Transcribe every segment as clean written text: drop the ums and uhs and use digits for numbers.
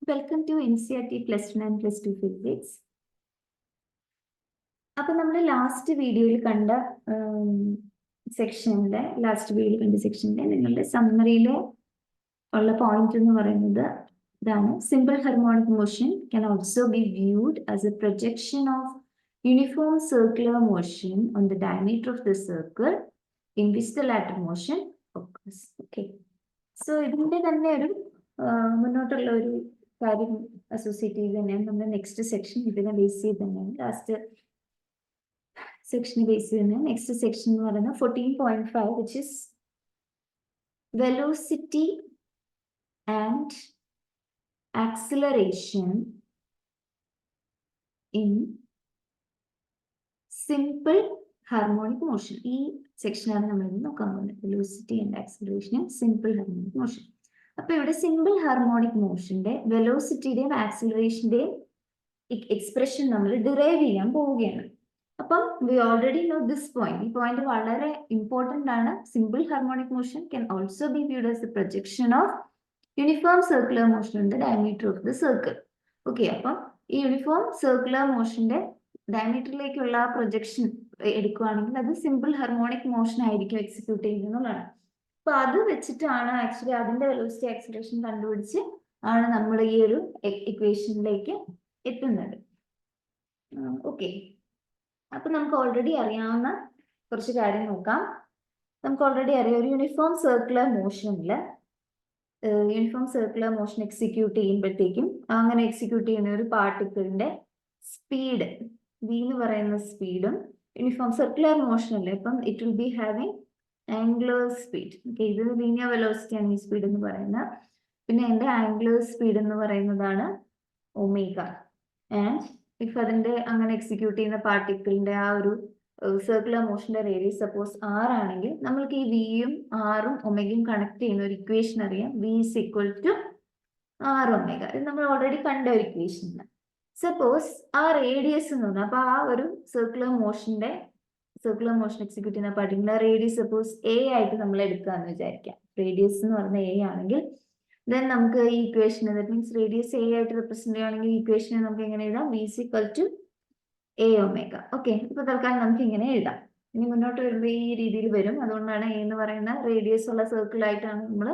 Welcome to NCERT +1 and +2 physics. അപ്പൊ നമ്മൾ last വീഡിയോയിൽ കണ്ട സെക്ഷനിലെ നിങ്ങളുടെ സമ്മറിയിൽ ഉള്ള പോയിന്റ് എന്ന് പറയുന്നത് ഇതാണ്. Simple harmonic motion can also be viewed as a projection of uniform circular motion on the diameter of the circle in which the latter motion occurs. Okay. So ഇതിന്റെ തന്നെ ഒരു മുന്നോട്ടുള്ള ഒരു കാര്യം അസോസിയേറ്റ് ചെയ്ത് തന്നെയാണ് നമ്മുടെ നെക്സ്റ്റ് സെക്ഷൻ. ഇതിനെ ബേസ് ചെയ്ത് തന്നെയാണ് ലാസ്റ്റ് സെക്ഷനെ ബേസ് ചെയ്ത് തന്നെയാണ് നെക്സ്റ്റ് സെക്ഷൻ എന്ന് പറയുന്നത് 14.5, which is velocity and acceleration in simple harmonic motion. ഈ സെക്ഷനാണ് നമ്മൾ ഇന്ന് നോക്കാൻ പോകുന്നത്. Velocity and acceleration in simple harmonic motion. അപ്പൊ ഇവിടെ സിമ്പിൾ ഹാർമോണിക് മോഷന്റെ വെലോസിറ്റിയുടെയും ആക്സിലറേഷന്റെയും എക്സ്പ്രഷൻ നമ്മൾ ഡിറൈവ് ചെയ്യാൻ പോവുകയാണ്. അപ്പം we already know this point. ഈ പോയിന്റ് വളരെ ഇമ്പോർട്ടന്റ് ആണ്. Simple harmonic motion can also be viewed as A projection of uniform circular motion in the diameter of the circle. Okay, അപ്പം ഈ uniform circular മോഷന്റെ ഡയമീറ്ററിലേക്കുള്ള projection എടുക്കുകയാണെങ്കിൽ അത് simple harmonic motion ആയിരിക്കും execute ചെയ്യുന്നതാണ്. അപ്പൊ അത് വെച്ചിട്ടാണ് ആക്ച്വലി അതിന്റെ വെലോസിറ്റി ആക്സിലറേഷൻ കണ്ടുപിടിച്ച് ആണ് നമ്മൾ ഈ ഒരു ഇക്വേഷനിലേക്ക് എത്തുന്നത്. ഓക്കെ, അപ്പൊ നമുക്ക് ഓൾറെഡി അറിയാവുന്ന കുറച്ച് കാര്യം നോക്കാം. നമുക്ക് ഓൾറെഡി അറിയാം ഒരു യൂണിഫോം സർക്കുലർ മോഷൻ എക്സിക്യൂട്ട് ചെയ്യുമ്പോഴത്തേക്കും അങ്ങനെ എക്സിക്യൂട്ട് ചെയ്യുന്ന ഒരു പാർട്ടിക്കിളിന്റെ സ്പീഡ് വി എന്ന് പറയുന്ന സ്പീഡും യൂണിഫോം സർക്കുലർ മോഷൻ അല്ലേ, അപ്പം it will be having angular speed. Okay, ഇത് ലീനിയർ വെലോസിറ്റി ആണ് ഈ സ്പീഡ് എന്ന് പറയുന്നത്. പിന്നെ എൻ്റെ ആംഗുലർ സ്പീഡ് എന്ന് പറയുന്നതാണ് ഒമേഗ. ആൻഡ് ഇഫ് അതിന്റെ അങ്ങനെ എക്സിക്യൂട്ട് ചെയ്യുന്ന പാർട്ടിക്കിളിന്റെ ആ ഒരു സർക്കുലർ മോഷന്റെ റേഡിയസ് സപ്പോസ് ആർ ആണെങ്കിൽ നമ്മൾക്ക് ഈ വിയും ആറും ഒമേഗയും കണക്ട് ചെയ്യുന്ന ഒരു ഇക്വേഷൻ അറിയാം. V is equal to R omega. ഇത് നമ്മൾ ഓൾറെഡി കണ്ട ഒരു ഇക്വേഷൻ. സപ്പോസ് ആ റേഡിയസ് എന്ന് പറഞ്ഞാൽ അപ്പൊ ആ ഒരു സർക്കുലർ മോഷൻ എക്സിക്യൂട്ട് ചെയ്യുന്ന പാർട്ടിക്കുലർ റേഡിയസ് സപ്പോസ് എ ആയിട്ട് നമ്മൾ എടുക്കാന്ന് വിചാരിക്കാം. റേഡിയസ് എന്ന് പറഞ്ഞ എ ആണെങ്കിൽ ദെൻ നമുക്ക് ഈ equation that means radius A ആയിട്ട് റെപ്രസെന്റ് ചെയ്യുകയാണെങ്കിൽ ഈ ഇക്വേഷനെ നമുക്ക് എങ്ങനെ എഴുതാം? V is equal to A omega. Okay, ഇപ്പൊ തൽക്കാലം നമുക്ക് ഇങ്ങനെ എഴുതാം. ഇനി മുന്നോട്ട് വരുമ്പോൾ ഈ രീതിയിൽ വരും. അതുകൊണ്ടാണ് എ എന്ന് പറയുന്ന റേഡിയസ് ഉള്ള സർക്കിൾ ആയിട്ടാണ് നമ്മൾ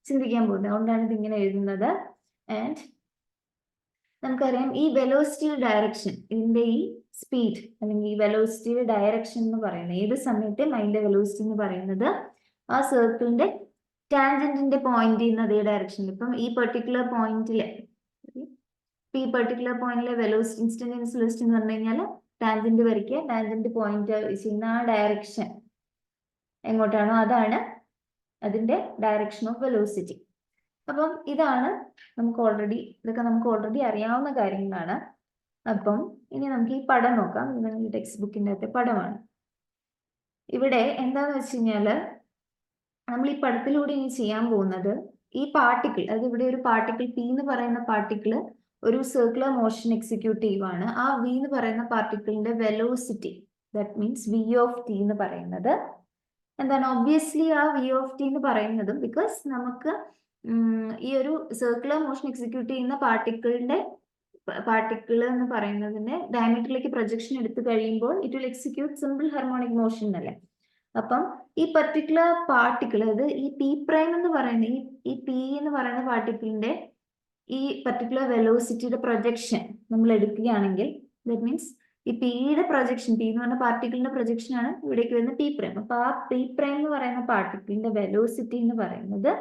ചിന്തിക്കാൻ പോകുന്നത്. അതുകൊണ്ടാണ് ഇത് ഇങ്ങനെ എഴുതുന്നത്. ആൻഡ് നമുക്കറിയാം ഈ വെലോസിറ്റിയുടെ ഡയറക്ഷൻ, ഇതിന്റെ ഈ സ്പീഡ് അല്ലെങ്കിൽ ഈ വെലോസിറ്റിയുടെ ഡയറക്ഷൻ എന്ന് പറയുന്നത് ഏത് സമയത്തും അതിന്റെ വെലോസിറ്റി എന്ന് പറയുന്നത് ആ സർക്കിളിന്റെ ടാൻജന്റിന്റെ പോയിന്റ് ചെയ്യുന്ന അതേ ഡയറക്ഷനിൽ. ഇപ്പം ഈ പെർട്ടിക്കുലർ പോയിന്റിലെ വെലോസിറ്റി ഇൻസ്റ്റന്റേനിയസ് വെലോസിറ്റി എന്ന് പറഞ്ഞു കഴിഞ്ഞാൽ ടാൻജന്റ് വരയ്ക്കുക, ടാൻജന്റ് പോയിന്റ് ചെയ്യുന്ന ആ ഡയറക്ഷൻ എങ്ങോട്ടാണോ അതാണ് അതിന്റെ ഡയറക്ഷൻ ഓഫ് വെലോസിറ്റി. അപ്പം ഇതൊക്കെ നമുക്ക് ഓൾറെഡി അറിയാവുന്ന കാര്യങ്ങളാണ്. അപ്പം ഇനി നമുക്ക് ഈ പടം നോക്കാം. ഇത് ടെക്സ്റ്റ് ബുക്കിന്റെ അകത്തെ പടമാണ്. ഇവിടെ എന്താന്ന് വെച്ച് കഴിഞ്ഞാല് നമ്മൾ ഈ പടത്തിലൂടെ ഇനി ചെയ്യാൻ പോകുന്നത് ഈ പാർട്ടിക്കിൾ, അതായത് ഇവിടെ ഒരു പാർട്ടിക്കിൾ പി എന്ന് പറയുന്ന പാർട്ടിക്കിൾ ഒരു സർക്കുലർ മോഷൻ എക്സിക്യൂട്ട് ചെയ്യുവാണ്. ആ വി എന്ന് പറയുന്ന പാർട്ടിക്കിളിന്റെ velocity, that means V of T എന്ന് പറയുന്നത് എന്താണ്? ഒബ്വിയസ്ലി ആ വി ഓഫ് ടി എന്ന് പറയുന്നതും ബിക്കോസ് നമുക്ക് ഈ ഒരു സർക്കുലർ മോഷൻ എക്സിക്യൂട്ട് ചെയ്യുന്ന പാർട്ടിക്കിൾ എന്ന് പറയുന്നതിന്റെ ഡയമീറ്ററിലേക്ക് പ്രൊജക്ഷൻ എടുത്തു കഴിയുമ്പോൾ it will execute simple harmonic motion അല്ലേ. അപ്പം ഈ പർട്ടിക്കുലർ പാർട്ടിക്കിൾ, അതായത് ഈ പി പ്രൈം എന്ന് പറയുന്ന ഈ പി എന്ന് പറയുന്ന പാർട്ടിക്കിളിന്റെ ഈ പർട്ടിക്കുലർ വെലോസിറ്റിയുടെ പ്രൊജക്ഷൻ നമ്മൾ എടുക്കുകയാണെങ്കിൽ ദാറ്റ് മീൻസ് ഈ പിയുടെ പ്രൊജക്ഷൻ, പി എന്ന് പറഞ്ഞ പാർട്ടിക്കിളിന്റെ പ്രൊജക്ഷൻ ആണ് ഇവിടേക്ക് വരുന്ന പി പ്രൈം. അപ്പൊ ആ പി പ്രൈം എന്ന് പറയുന്ന പാർട്ടിക്കിളിന്റെ വെലോസിറ്റി എന്ന് പറയുന്നത്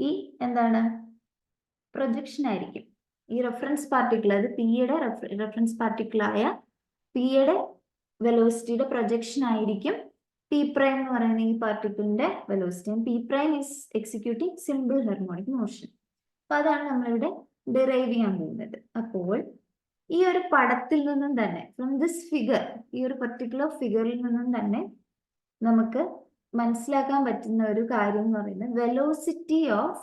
ഈ എന്താണ്? പ്രൊജക്ഷൻ ആയിരിക്കും. ഈ റെഫറൻസ് പാർട്ടിക്കിൾ, അത് പിയുടെ റെഫറൻസ് പാർട്ടിക്കിളായ പിയുടെ വെലോസിറ്റിയുടെ പ്രൊജക്ഷൻ ആയിരിക്കും പി പ്രൈം എന്ന് പറയുന്ന ഈ പാർട്ടിക്കിളിന്റെ velocity. P prime is executing simple harmonic motion. അപ്പൊ അതാണ് നമ്മളിവിടെ ഡിറൈവ് ചെയ്യാൻ പോകുന്നത്. അപ്പോൾ ഈ ഒരു പടത്തിൽ നിന്നും തന്നെ, ഫ്രം ദിസ് ഫിഗർ, ഈ ഒരു പർട്ടിക്കുലർ ഫിഗറിൽ നിന്നും തന്നെ നമുക്ക് മനസ്സിലാക്കാൻ പറ്റുന്ന ഒരു കാര്യം എന്ന് പറയുന്നത് velocity of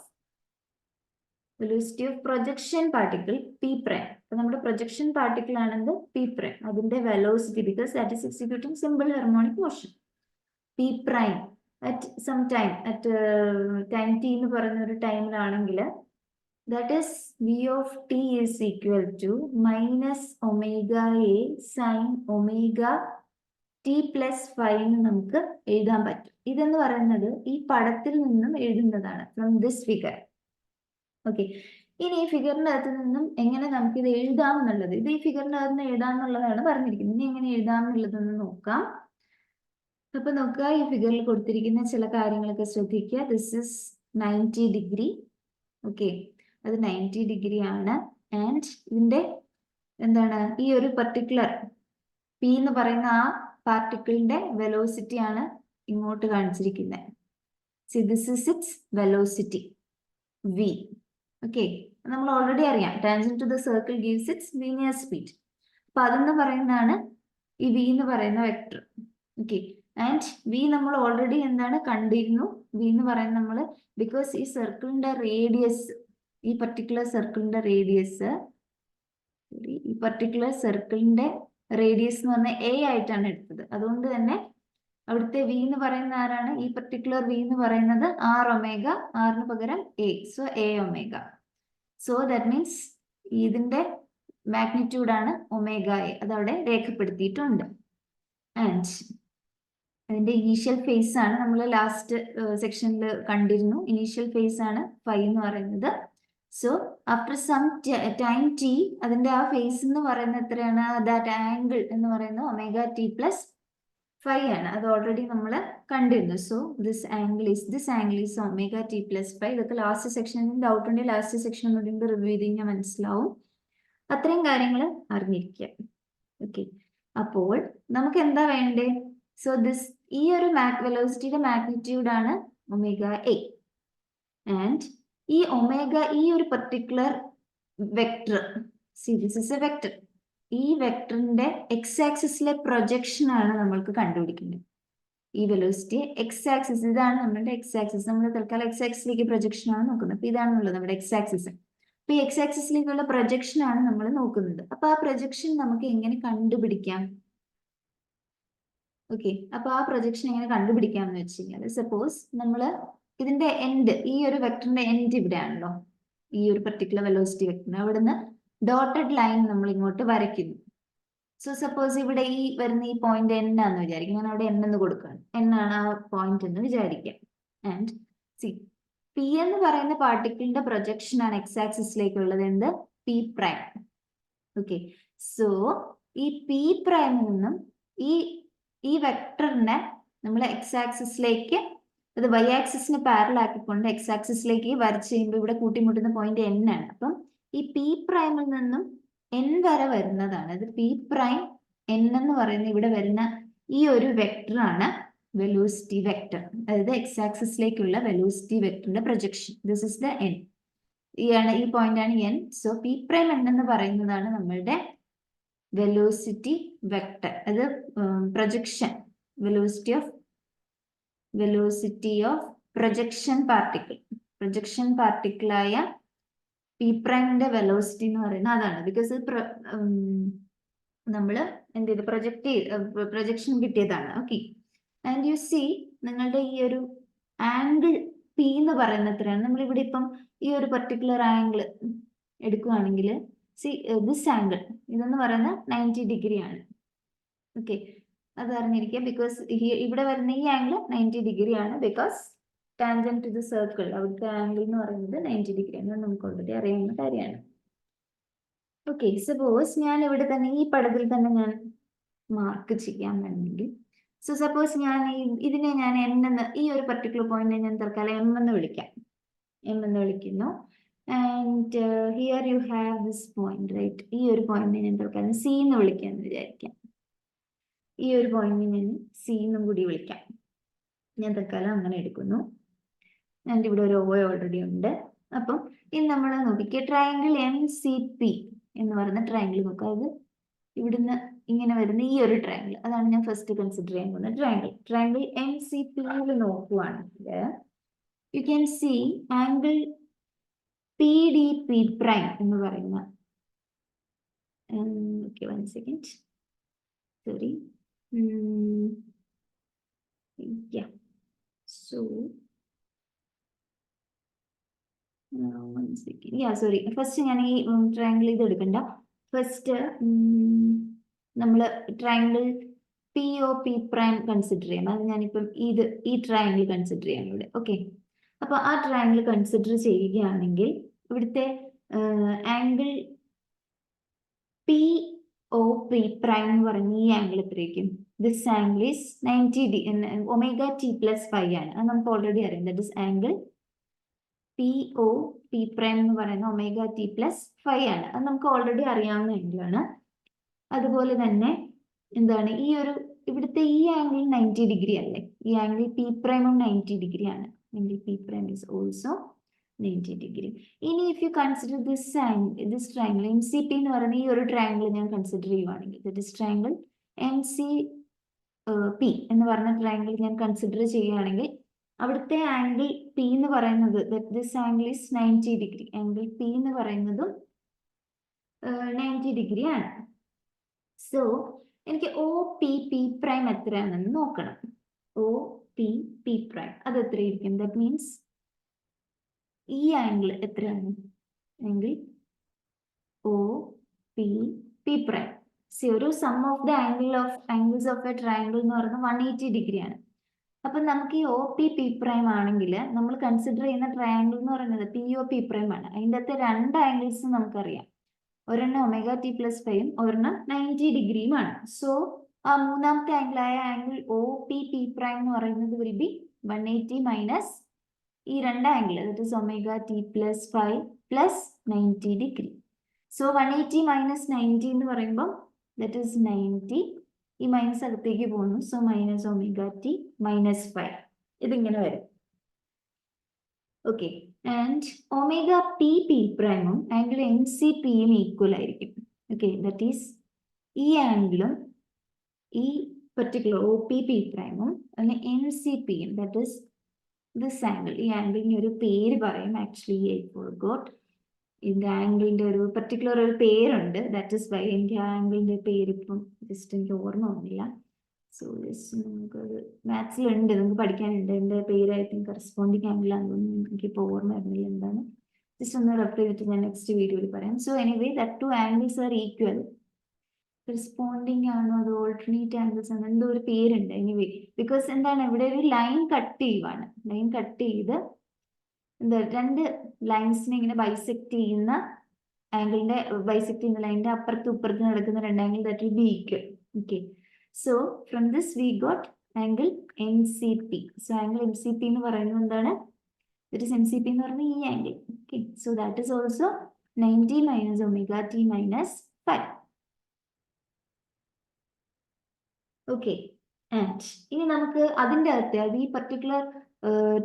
projection particle P prime. അപ്പൊ നമ്മുടെ പ്രൊജക്ഷൻ പാർട്ടിക്കിൾ ആണെന്ന് പി പ്രൈം, അതിന്റെ velocity because that is executing simple harmonic motion. P prime at some time, at time T എന്ന് പറയുന്ന ഒരു ടൈമിലാണെങ്കിൽ That is V of t is equal to minus omega a sin omega t plus phi എന്ന് നമുക്ക് എഴുതാൻ പറ്റും. ഇതെന്ന് പറയുന്നത് ഈ പടത്തിൽ നിന്നും എഴുതുന്നതാണ്, ഫ്രം ദിസ് ഫിഗർ. ഓക്കെ, ഇനി ഈ ഫിഗറിന്റെ അകത്ത് നിന്നും എങ്ങനെ നമുക്ക് ഇത് എഴുതാം എന്നുള്ളത്, ഇത് ഈ ഫിഗറിന്റെ അകത്ത് നിന്ന് എഴുതാം എന്നുള്ളതാണ് പറഞ്ഞിരിക്കുന്നത്. ഇനി എങ്ങനെ എഴുതാം എന്നുള്ളതൊന്ന് നോക്കാം. അപ്പൊ നോക്കുക, ഈ ഫിഗറിൽ കൊടുത്തിരിക്കുന്ന ചില കാര്യങ്ങളൊക്കെ ശ്രദ്ധിക്കുക. This is 90 degree. ഓക്കെ, അത് 90 ഡിഗ്രി ആണ്. ആൻഡ് ഇതിന്റെ എന്താണ്, ഈ ഒരു പർട്ടിക്കുലർ പി എന്ന് പറയുന്ന ആ പാർട്ടിക്കിളിന്റെ വെലോസിറ്റി ആണ് ഇങ്ങോട്ട് കാണിച്ചിരിക്കുന്നത്. See this is its velocity v. Okay, നമ്മൾ ഓൾറെഡി അറിയാം, tangent to the circle gives its linear speed. അപ്പൊ അതെന്ന് പറയുന്നതാണ് ഈ v എന്ന് പറയുന്ന വെക്ടർ. ഓക്കെ, ആൻഡ് v നമ്മൾ ഓൾറെഡി എന്താണ് കണ്ടിരുന്നു. v എന്ന് പറയുന്നത് നമ്മൾ, ബിക്കോസ് ഈ സർക്കിളിന്റെ റേഡിയസ്, ഈ പർട്ടിക്കുലർ സർക്കിളിന്റെ റേഡിയസ്, ഈ പർട്ടിക്കുലർ സർക്കിളിന്റെ റേഡിയസ് എന്ന് പറഞ്ഞാൽ a ആയിട്ടാണ് എടുത്തത്. അതുകൊണ്ട് തന്നെ അവിടുത്തെ v എന്ന് പറയുന്ന ആരാണ്, ഈ പർട്ടിക്കുലർ v എന്ന് പറയുന്നത് r ഒമേഗ, r പകരം a, so a omega. So that means ഇതിന്റെ മാഗ്നിറ്റ്യൂഡ് ആണ് ഒമേഗ a, അതവിടെ രേഖപ്പെടുത്തിയിട്ടുണ്ട്. ആൻഡ് അതിന്റെ ഇനീഷ്യൽ ഫേസ് ആണ് നമ്മൾ ലാസ്റ്റ് സെക്ഷനിൽ കണ്ടിരുന്നു. ഇനീഷ്യൽ ഫേസ് ആണ് ഫൈ എന്ന് പറയുന്നത്. So after some time T, അതിന്റെ ആ ഫേസ് എന്ന് പറയുന്നത് എത്രയാണ്, ദാറ്റ് ആംഗിൾ എന്ന് പറയുന്നത് ഒമേഗ ടി പ്ലസ് ഫൈ ആണ്. അത് ഓൾറെഡി നമ്മൾ കണ്ടിരുന്നു. So this angle is omega T plus phi. ഇതൊക്കെ ലാസ്റ്റ് സെക്ഷനിൽ ഡൗട്ട് ഉണ്ടെങ്കിൽ ലാസ്റ്റ് സെക്ഷൻ റിവ്യൂ ചെയ്ത് കഴിഞ്ഞാൽ മനസ്സിലാവും. അത്രയും കാര്യങ്ങൾ അറിഞ്ഞിരിക്കുക. ഓക്കെ, അപ്പോൾ നമുക്ക് എന്താ വേണ്ടേ? സോ ദിസ്, ഈ ഒരു വെലോസിറ്റിയുടെ മാഗ്നിറ്റ്യൂഡ് ആണ് ഒമേഗ എ. ആൻഡ് ഈ ഒമേഗ, ഈ ഒരു particular vector, C this is A vector, ഈ വെക്ടറിന്റെ എക്സ് ആക്സിസിലെ പ്രൊജക്ഷൻ ആണ് നമ്മൾക്ക് കണ്ടുപിടിക്കേണ്ടത്. ഈ വെലോസിറ്റി എക്സ് ആക്സിസ്, ഇതാണ് നമ്മുടെ എക്സ് ആക്സിസ്. നമ്മൾ തൽക്കാലം എക്സ് ആക്സിലേക്ക് പ്രൊജക്ഷൻ ആണ് നോക്കുന്നത്. അപ്പൊ ഇതാണുള്ളത് നമ്മുടെ എക്സ് ആക്സിസ്. അപ്പൊ ഈ എക്സ് ആക്സിസിലേക്കുള്ള പ്രൊജക്ഷൻ ആണ് നമ്മൾ നോക്കുന്നത്. അപ്പൊ ആ പ്രൊജക്ഷൻ നമുക്ക് എങ്ങനെ കണ്ടുപിടിക്കാം? ഓക്കെ, അപ്പൊ ആ പ്രൊജക്ഷൻ എങ്ങനെ കണ്ടുപിടിക്കാം എന്ന് വെച്ച് കഴിഞ്ഞാൽ, സപ്പോസ് നമ്മൾ ഇതിന്റെ എൻഡ്, ഈ ഒരു വെക്ടറിന്റെ എൻഡ് ഇവിടെ ആണല്ലോ, ഈ ഒരു പർട്ടിക്കുലർ വെലോസിറ്റി വെക്ടറിന് അവിടുന്ന് ഡോട്ടഡ് ലൈൻ നമ്മൾ ഇങ്ങോട്ട് വരയ്ക്കുന്നു. സോ സപ്പോസ് ഇവിടെ ഈ വരുന്ന ഈ പോയിന്റ് എൻ ആണെന്ന് വിചാരിക്കും. ഞാൻ അവിടെ എൻ എന്ന് കൊടുക്കുകയാണ്. എൻ ആണ് ആ പോയിന്റ് എന്ന് വിചാരിക്കാം. ആൻഡ് സി, പി എന്ന് പറയുന്ന പാർട്ടിക്കിളിന്റെ പ്രൊജക്ഷൻ ആണ് എക്സ് ആക്സിസിലേക്കുള്ളത്. എന്ത്? P prime. ഓക്കെ, സോ ഈ പി പ്രൈമിൽ നിന്നും ഈ വെക്ടറിനെ നമ്മൾ എക്സ് ആക്സിസിലേക്ക്, അത് വൈ ആക്സിസിന് പാരലൽ ആക്കിക്കൊണ്ട് എക്സ് ആക്സിസിലേക്ക് വരച്ച് കഴിയുമ്പോൾ ഇവിടെ കൂട്ടിമുട്ടുന്ന പോയിന്റ് എൻ ആണ്. അപ്പം ഈ പി പ്രൈമിൽ നിന്നും എൻ വരെ വരുന്നതാണ്, അത് പി പ്രൈം എൻ എന്ന് പറയുന്ന ഇവിടെ വരുന്ന ഈ ഒരു വെക്ടർ ആണ് വെലോസിറ്റി വെക്ടർ. അതായത് എക്സ് ആക്സിസിലേക്കുള്ള വെലോസിറ്റി വെക്ടറിന്റെ projection. This is the N. ഈ പോയിന്റ് ആണ് N. So P prime N എന്ന് പറയുന്നതാണ് നമ്മളുടെ വെലോസിറ്റി വെക്ടർ. അത് projection, velocity of projection particle. Projection പാർട്ടിക്കിളായ പി പ്രൈമിന്റെ വെലോസിറ്റി എന്ന് പറയുന്നത് അതാണ്. ബിക്കോസ് നമ്മൾ എന്ത് ചെയ്ത് പ്രൊജക്ഷൻ കിട്ടിയതാണ്. ഓക്കെ, ആൻഡ് യു സി, നിങ്ങളുടെ ഈ ഒരു ആംഗിൾ പി എന്ന് പറയുന്നത് എത്രയാണ്? നമ്മൾ ഇവിടെ ഇപ്പം ഈ ഒരു പർട്ടിക്കുലർ ആംഗിൾ എടുക്കുകയാണെങ്കിൽ, സി ദിസ് ആംഗിൾ, ഇതെന്ന് പറയുന്നത് 90 ഡിഗ്രി ആണ്. ഓക്കെ, അത് അറിഞ്ഞിരിക്കുക. ബിക്കോസ് ഇവിടെ വരുന്ന ഈ ആംഗിൾ 90 ഡിഗ്രി ആണ്. Because tangent to the circle, അവിടുത്തെ ആംഗിൾ എന്ന് പറയുന്നത് 90 ഡിഗ്രി ആണ്. നമുക്ക് ഓൾറെഡി അറിയാവുന്ന കാര്യമാണ്. ഓക്കെ, സപ്പോസ് ഞാൻ ഇവിടെ തന്നെ ഈ പടത്തിൽ തന്നെ ഞാൻ മാർക്ക് ചെയ്യാൻ വേണമെങ്കിൽ, സോ സപ്പോസ് ഞാൻ ഇതിനെ ഞാൻ എൻ എന്ന്, ഈ ഒരു പർട്ടിക്കുലർ പോയിന്റിനെ ഞാൻ തൽക്കാലം എം എന്ന് വിളിക്കാം. എം എന്ന് വിളിക്കുന്നു. And here you have this point, right? ഈ ഒരു പോയിന്റിനെ ഞാൻ തൽക്കാലം സി എന്ന് വിളിക്കാമെന്ന് വിചാരിക്കാം. ഈ ഒരു പോയിന്റിനെ ഞാൻ സി എന്നും കൂടി വിളിക്കാം. ഞാൻ തൽക്കാലം അങ്ങനെ എടുക്കുന്നു. ആൻഡ് ഇവിടെ ഒരു ഓ ഓൾറെഡി ഉണ്ട്. അപ്പം ഇനി നമ്മൾ നോക്കിക്കുക, ട്രയാങ്കിൾ എൻ സി പി എന്ന് പറയുന്ന ട്രയാങ്കിൾ നോക്കുക. അത് ഇവിടുന്ന് ഇങ്ങനെ വരുന്ന ഈ ഒരു ട്രയാങ്കിൾ, അതാണ് ഞാൻ ഫസ്റ്റ് കൺസിഡർ ചെയ്യാൻ പോകുന്നത് ട്രയാങ്കിൾ എൻ സി പിയിൽ നോക്കുവാണെങ്കിൽ you can see angle P D P prime എന്ന് പറയുന്ന, okay, 1 second, sorry. Yeah, so sorry, first ഞാൻ ഈ ട്രയാങ്കിൾ ഇത് എടുക്കണ്ട. ഫസ്റ്റ് നമ്മൾ ട്രയാങ്കിൾ POP' കൺസിഡർ ചെയ്യണം. അത് ഞാനിപ്പം ഈ ട്രയാങ്കിൾ കൺസിഡർ ചെയ്യണം ഇവിടെ. ഓക്കെ, അപ്പൊ ആ ട്രയാങ്കിൾ കൺസിഡർ ചെയ്യുകയാണെങ്കിൽ ഇവിടുത്തെ ആംഗിൾ POP' എന്ന് പറഞ്ഞ ഈ ആംഗിൾ എത്രയായിരിക്കും? ദിസ് ആംഗിൾ ഈസ് 90 ωt + φ ആണ്. അത് നമുക്ക് ഓൾറെഡി അറിയാം. ദാറ്റ് ഇസ് ആംഗിൾ POP' എന്ന് പറയുന്ന ωt + φ ആണ്. അത് നമുക്ക് ഓൾറെഡി അറിയാവുന്ന ആംഗിളാണ്. അതുപോലെ തന്നെ എന്താണ് ഇവിടുത്തെ ഈ ആംഗിൾ 90° അല്ലേ? ഈ ആംഗിൾ P' 90° ആണ്. Angle P' is also 90°. ഇനി if you consider this triangle MCP എന്ന് പറയുന്ന ഈ ഒരു ട്രയാങ്കിൾ ഞാൻ കൺസിഡർ ചെയ്യുവാണെങ്കിൽ, ദിസ് ട്രയാങ്കിൾ MCP എന്ന് പറഞ്ഞ ട്രയാങ്കിൾ ഞാൻ കൺസിഡർ ചെയ്യുകയാണെങ്കിൽ അവിടുത്തെ ആംഗിൾ P എന്ന് പറയുന്നത് this angle is 90°. Angle P എന്ന് പറയുന്നതും 90° ആണ്. സോ എനിക്ക് OPP' എത്രയാണെന്ന് നോക്കണം. OPP' അത് എത്രയായിരിക്കും? ദാറ്റ് മീൻസ് ഈ ആംഗിൾ എത്രയാണ്? Angle OPP'. ഒരു sum of the angles of a triangle എന്ന് പറയുന്നത് 180° ആണ്. അപ്പൊ നമുക്ക് ഈ OPP' ആണെങ്കിൽ നമ്മൾ കൺസിഡർ ചെയ്യുന്ന ട്രയാങ്കിൾ എന്ന് പറയുന്നത് POP' ആണ്. അതിൻ്റെ അകത്ത് രണ്ട് ആംഗിൾസ് നമുക്കറിയാം. ഒരെണ്ണം ωt + φ ഒരെണ്ണം 90° ആണ്. സോ ആ മൂന്നാമത്തെ ആംഗിൾ ആയ ആംഗിൾ OPP' എന്ന് പറയുന്നത് വിൽ ബി 180 മൈനസ് ഈ രണ്ട് angle, that is ωt + φ + 90°. So 180 minus 90 എന്ന് പറയുമ്പോൾ ദാറ്റ് ഇസ് 90. ഈ മൈനസ് അകത്തേക്ക് പോകുന്നു. So minus ωt - φ. ഇതിങ്ങനെ വരും. ഓക്കെ, ആൻഡ് ωPP' ആംഗിൾ MCPയും ഈക്വൽ ആയിരിക്കും. ഓക്കെ, ദാറ്റ് ഈസ് ഈ ആംഗിളും ഈ പെർട്ടിക്കുലർ OPP' അല്ലെങ്കിൽ MCPയും, ദാറ്റ് ഈസ് ദിസ് ആംഗിൾ. ഈ ആംഗിളിന് ഒരു പേര് പറയും. Actually I forgot. ഇതിന്റെ ആംഗിളിന്റെ ഒരു പെർട്ടിക്കുലർ ഒരു പേരുണ്ട്. ദാറ്റ് ഇസ് വൈ എനിക്ക് ആ ആംഗിളിന്റെ പേര് ഇപ്പം ജസ്റ്റ് എനിക്ക് ഓർമ്മ വന്നില്ല. സോ ജസ്റ്റ് നമുക്കത് മാത്സിലുണ്ട്, നമുക്ക് പഠിക്കാനുണ്ട്. എൻ്റെ പേര് ഐ തിങ്ക് കറസ്പോണ്ടിങ് ആംഗിളാണെന്ന് എനിക്കിപ്പോൾ ഓർമ്മ വരുന്നില്ല എന്താണ്. ജസ്റ്റ് ഒന്ന് റെഫർ ചെയ്തിട്ട് ഞാൻ നെക്സ്റ്റ് വീഡിയോയിൽ പറയാം. So anyway that two angles are equal. Corresponding ആണോ അത് ഓൾട്ടർനേറ്റ് ആംഗിൾസ് ആണ്, എന്തോ ഒരു പേരുണ്ട്. എനിവേ ബിക്കോസ് എന്താണ് ഇവിടെ ഒരു ലൈൻ കട്ട് ചെയ്യുവാണ്. ലൈൻ കട്ട് ചെയ്ത് എന്താ രണ്ട് ലൈൻസിനെ ഇങ്ങനെ ബൈസെക്ട് ചെയ്യുന്ന ആംഗിളിന്റെ ബൈസെക്ട് ചെയ്യുന്ന ലൈനിന്റെ അപ്പുറത്തും ഇപ്പുറത്തും നടക്കുന്ന രണ്ട് angle that will be equal. Okay, so from this we got angle MCP. So angle MCP എന്ന് പറയുന്നത് എന്താണ്? ദാറ്റ് ഇസ് MCP എന്ന് പറയുന്നത് ഈ angle. Okay, so that is also 90 minus ωt - φ. Okay, and ഇനി നമുക്ക് അതിൻ്റെ അകത്ത് അത് ഈ പർട്ടിക്കുലർ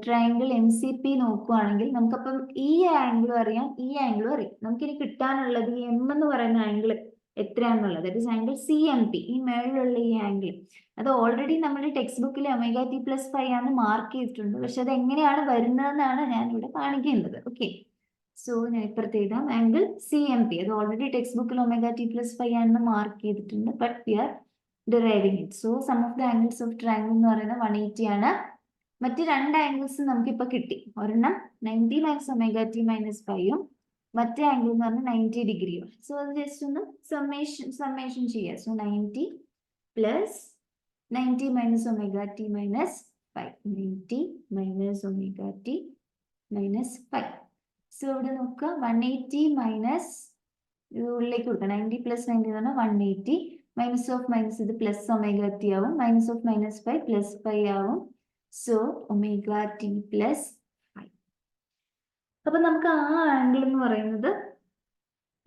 ട്രയാങ്കിൾ MCP നോക്കുവാണെങ്കിൽ നമുക്കപ്പം ഈ ആംഗിളും അറിയാം, ഈ ആംഗിളും അറിയാം. നമുക്കിനി കിട്ടാനുള്ളത് ഈ M എന്ന് പറയുന്ന ആംഗിൾ എത്രയാണെന്നുള്ളത്, ദാറ്റ് ഇസ് ആംഗിൾ CMP. ഈ മേളിലുള്ള ഈ ആംഗിൾ അത് ഓൾറെഡി നമ്മുടെ ടെക്സ്റ്റ് ബുക്കിൽ ωt + φ ആണെന്ന് മാർക്ക് ചെയ്തിട്ടുണ്ട്. പക്ഷെ അത് എങ്ങനെയാണ് വരുന്നതെന്നാണ് ഞാൻ ഇവിടെ കാണിക്കേണ്ടത്. ഓക്കെ, സോ ഞാൻ ഇപ്പുറത്ത് എഴുതാം ആംഗിൾ CMP. അത് ഓൾറെഡി ടെക്സ്റ്റ് ബുക്കിൽ ωt + φ ആണെന്ന് മാർക്ക് ചെയ്തിട്ടുണ്ട്. But we are deriving it. So sum of the angles of triangle എന്ന് പറയുന്നത് 180 ആണ്. മറ്റ് രണ്ട് ആംഗിൾസ് നമുക്കിപ്പോൾ കിട്ടി. ഒരെണ്ണം 90 മൈനസ് ωt - φയും മറ്റേ ആംഗിൾ എന്ന് പറഞ്ഞാൽ 90°. സോ അത് ജസ്റ്റ് ഒന്ന് സമ്മേഷൻ ചെയ്യുക. So 90 plus 90 minus ωt - φ, 90 minus ωt - φ. So ഇവിടെ നോക്കുക, 180 മൈനസ് ഉള്ളിലേക്ക് കൊടുക്കുക. 90 പ്ലസ് 90 എന്ന് പറഞ്ഞാൽ 180. മൈനസ് ഓഫ് മൈനസ് ഇത് പ്ലസ് ωt ആവും. മൈനസ് ഓഫ് -φ പ്ലസ് φ ആവും. So ωt + φ. അപ്പൊ നമുക്ക് ആ ആംഗിൾ എന്ന് പറയുന്നത്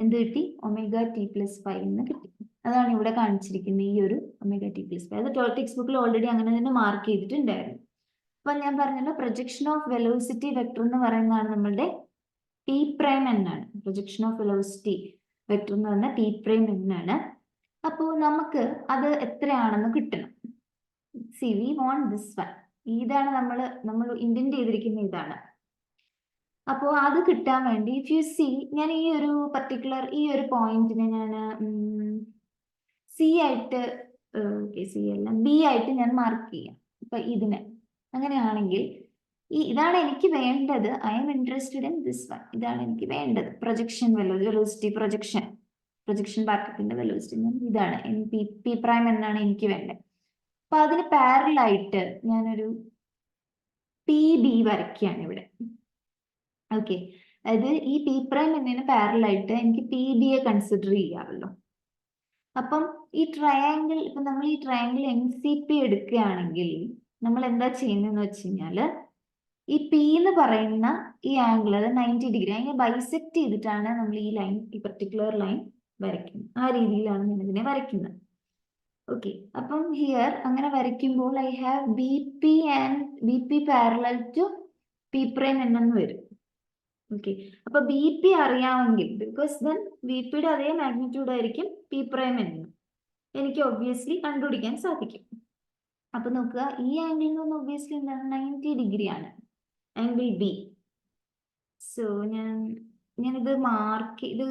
എന്ത് കിട്ടി? ωt + φ എന്ന് കിട്ടി. അതാണ് ഇവിടെ കാണിച്ചിരിക്കുന്ന ഈ ഒരു ωt + φ. അത് ടെക്സ്റ്റ് ബുക്കിൽ ഓൾറെഡി അങ്ങനെ തന്നെ മാർക്ക് ചെയ്തിട്ടുണ്ടായിരുന്നു. അപ്പൊ ഞാൻ പറഞ്ഞല്ലോ, പ്രൊജക്ഷൻ ഓഫ് വെലോസിറ്റി വെക്ടർ എന്ന് പറയുന്നതാണ് നമ്മളുടെ P' എന്നാണ്. പ്രൊജക്ഷൻ ഓഫ് വെലോസിറ്റി വെക്ടർ എന്ന് പറഞ്ഞാൽ P' എന്നാണ്. അപ്പോൾ നമുക്ക് അത് എത്രയാണെന്ന് കിട്ടണം. See we want this one. ഇതാണ് നമ്മൾ ഇന്റന്റ് ചെയ്തിരിക്കുന്ന ഇതാണ്. അപ്പോൾ അത് കിട്ടാൻ വേണ്ടി ഇഫ് യു സി, ഞാൻ ഈ ഒരു പർട്ടിക്കുലർ ഈ ഒരു പോയിന്റിനെ ഞാൻ C ആയിട്ട് C അല്ല B ആയിട്ട് ഞാൻ മാർക്ക് ചെയ്യാം. അപ്പൊ ഇതിനെ അങ്ങനെയാണെങ്കിൽ ഇതാണ് എനിക്ക് വേണ്ടത്. I M interested in this one. ഇതാണ് എനിക്ക് വേണ്ടത്. പ്രൊജക്ഷൻ വെലോസിറ്റി, പ്രൊജക്ഷൻ പാർട്ടിക്കിളിന്റെ വെലോസിറ്റി ഇതാണ് പി പ്രൈം എന്നാണ് എനിക്ക് വേണ്ടത്. അപ്പൊ അതിന് പാരലൽ ആയിട്ട് ഞാനൊരു പി ബി വരയ്ക്കുകയാണ് ഇവിടെ. ഓക്കെ, അതായത് ഈ പി പ്രൈം എന്നതിന് പാരലൽ ആയിട്ട് എനിക്ക് പി ബി യെ കൺസിഡർ ചെയ്യാമല്ലോ. അപ്പം ഈ ട്രയാങ്കിൾ, ഇപ്പൊ നമ്മൾ ഈ ട്രയാങ്കിൾ എം സി പി എടുക്കുകയാണെങ്കിൽ നമ്മൾ എന്താ ചെയ്യുന്നതെന്ന് വെച്ച് കഴിഞ്ഞാല് ഈ പി എന്ന് പറയുന്ന ഈ ആംഗിൾ, അത് 90 ഡിഗ്രി, അതിനെ ബൈസെക്ട് ചെയ്തിട്ടാണ് നമ്മൾ ഈ ലൈൻ, ഈ പെർട്ടിക്കുലർ ലൈൻ വരയ്ക്കുന്നത്. ആ രീതിയിലാണ് ഞാൻ ഇതിനെ വരയ്ക്കുന്നത്. ഓക്കെ, അപ്പം ഹിയർ അങ്ങനെ വരയ്ക്കുമ്പോൾ I have B P and B P parallel to P prime എന്നു വരും. ഓക്കെ, അപ്പൊ ബി പി അറിയാമെങ്കിൽ, ബിക്കോസ് ദെൻ ബി പിയുടെ അതേ മാഗ്നിറ്റ്യൂഡ് ആയിരിക്കും പി പ്രൈം എന്ന് എനിക്ക് ഒബ്വിയസ്ലി കണ്ടുപിടിക്കാൻ സാധിക്കും. അപ്പൊ നോക്കുക, ഈ ആംഗിളിൽ നിന്ന് ഒബ്വിയസ്ലി എന്താണ് 90 ഡിഗ്രി ആണ് ആംഗിൾ ബി. സോ ഞാനിത് മാർക്ക് ഇത്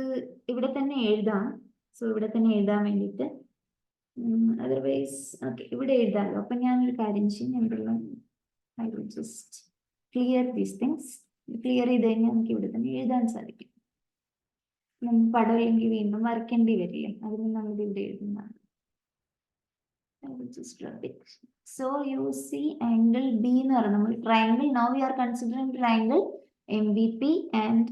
ഇവിടെ തന്നെ എഴുതാം. സോ ഇവിടെ തന്നെ എഴുതാൻ വേണ്ടിയിട്ട്, അതർവൈസ് ഓക്കെ ഇവിടെ എഴുതാമല്ലോ. അപ്പൊ ഞാനൊരു കാര്യം ചെയ്യും, I will just clear these things. Clear ചെയ്ത് കഴിഞ്ഞാൽ നമുക്ക് ഇവിടെ തന്നെ എഴുതാൻ സാധിക്കും. നമുക്ക് പടമില്ലെങ്കിൽ വീണ്ടും വരയ്ക്കേണ്ടി വരില്ലേ, അതിന് നമ്മൾ ഇവിടെ എഴുതുന്നതാണ്. So you see angle B എന്ന് പറയുന്നത് നമ്മൾ triangle, now we are considering triangle MBP and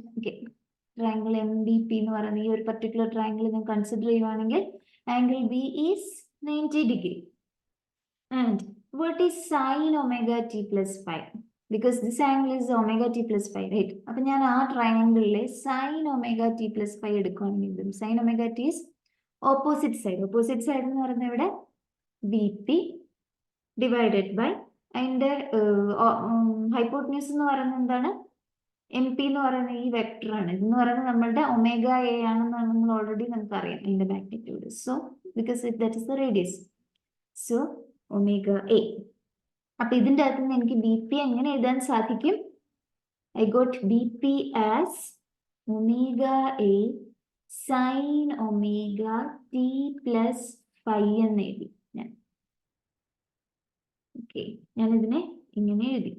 triangle MBP എന്ന് പറയുന്ന ഈ ഒരു particular triangle നിങ്ങൾ കൺസിഡർ ചെയ്യുവാണെങ്കിൽ angle B is 90 degree. And what is sin omega t plus 5? Because this angle is omega t plus 5, right? അപ്പൊ ഞാൻ ആ ട്രയാങ്കിളിലെ sin omega t plus 5 എടുക്കുകയാണെങ്കിൽ sin omega t is opposite side. Opposite side എന്ന് പറയുന്നത് ഇവിടെ BP divided by അതിന്റെ hypotenuse എന്ന് പറയുന്നത് എന്താണ്, എം പി എന്ന് പറയുന്ന ഈ വെക്ടർ ആണ്. ഇതെന്ന് പറയുന്നത് നമ്മളുടെ ഒമേഗ എ ആണെന്നാണ് നമ്മൾ ഓൾറെഡി നമുക്ക് അറിയാം അതിന്റെ magnitude. So because that is the radius, so omega A. അപ്പൊ ഇതിന്റെ അകത്ത് നിന്ന് എനിക്ക് ബി പി എങ്ങനെ എഴുതാൻ സാധിക്കും? I got B P as omega A sine omega T plus 5 എന്ന് എഴുതി ഞാൻ. ഓക്കെ, ഞാനിതിനെ ഇങ്ങനെ എഴുതി.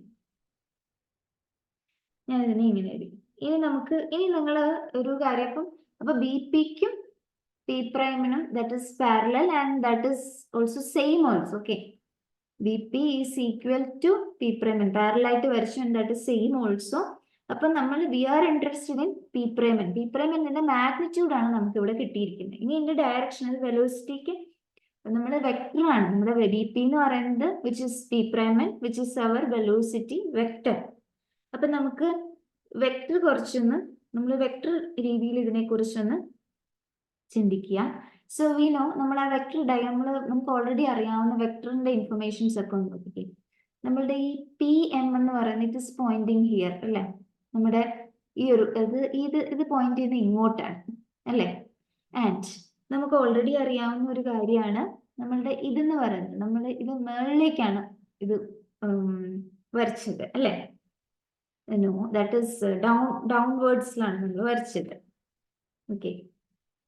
ഇനി നിങ്ങൾ ഒരു കാര്യം, അപ്പൊ ബി പിക്കും പി പ്രൈമിനും that is parallel and that is also same also. Okay, B P is equal to P prime N, parallel ആയിട്ട് വരച്ചു, ദാറ്റ് ഇസ് സെയിം ഓൾസോ. അപ്പൊ നമ്മൾ we are interested in P prime N. P പ്രൈമന്റെ മാഗ്നിറ്റ്യൂഡ് ആണ് നമുക്ക് ഇവിടെ കിട്ടിയിരിക്കുന്നത്. ഇനി ഇതിന്റെ ഡയറക്ഷൻ, വെലോസിറ്റിക്ക് നമ്മുടെ വെക്ടർ ആണ്, നമ്മുടെ ബി പി എന്ന് പറയുന്നത് which is P prime N, which is our velocity vector. അപ്പൊ നമുക്ക് വെക്ടർ കുറച്ചൊന്ന് നമ്മൾ വെക്ടർ രീതിയിൽ ഇതിനെ കുറിച്ചൊന്ന് ചിന്തിക്കുക. സോ വി നോ, നമ്മൾ ആ വെക്ടർ നമുക്ക് ഓൾറെഡി അറിയാവുന്ന വെക്ടറിന്റെ ഇൻഫർമേഷൻസ് ഒക്കെ ഒന്ന് നോക്കിക്കേ. നമ്മളുടെ ഈ പി എം എന്ന് പറയുന്നത് ഇറ്റ് ഇസ് പോയിന്റിങ് ഹിയർ അല്ലെ, നമ്മുടെ ഈ ഒരു ഇത് പോയിന്റ് ചെയ്യുന്നത് ഇങ്ങോട്ടാണ് അല്ലെ. ആൻഡ് നമുക്ക് ഓൾറെഡി അറിയാവുന്ന ഒരു കാര്യമാണ് നമ്മളുടെ ഇതെന്ന് പറയുന്നത്, നമ്മൾ ഇത് മുകളിലേക്കാണ് ഇത് വരച്ചത് അല്ലെ. നോ, ദാറ്റ് ഇസ് ഡൗൺവേർഡ്സിലാണ് നമ്മൾ വരച്ചത്. ഓക്കെ,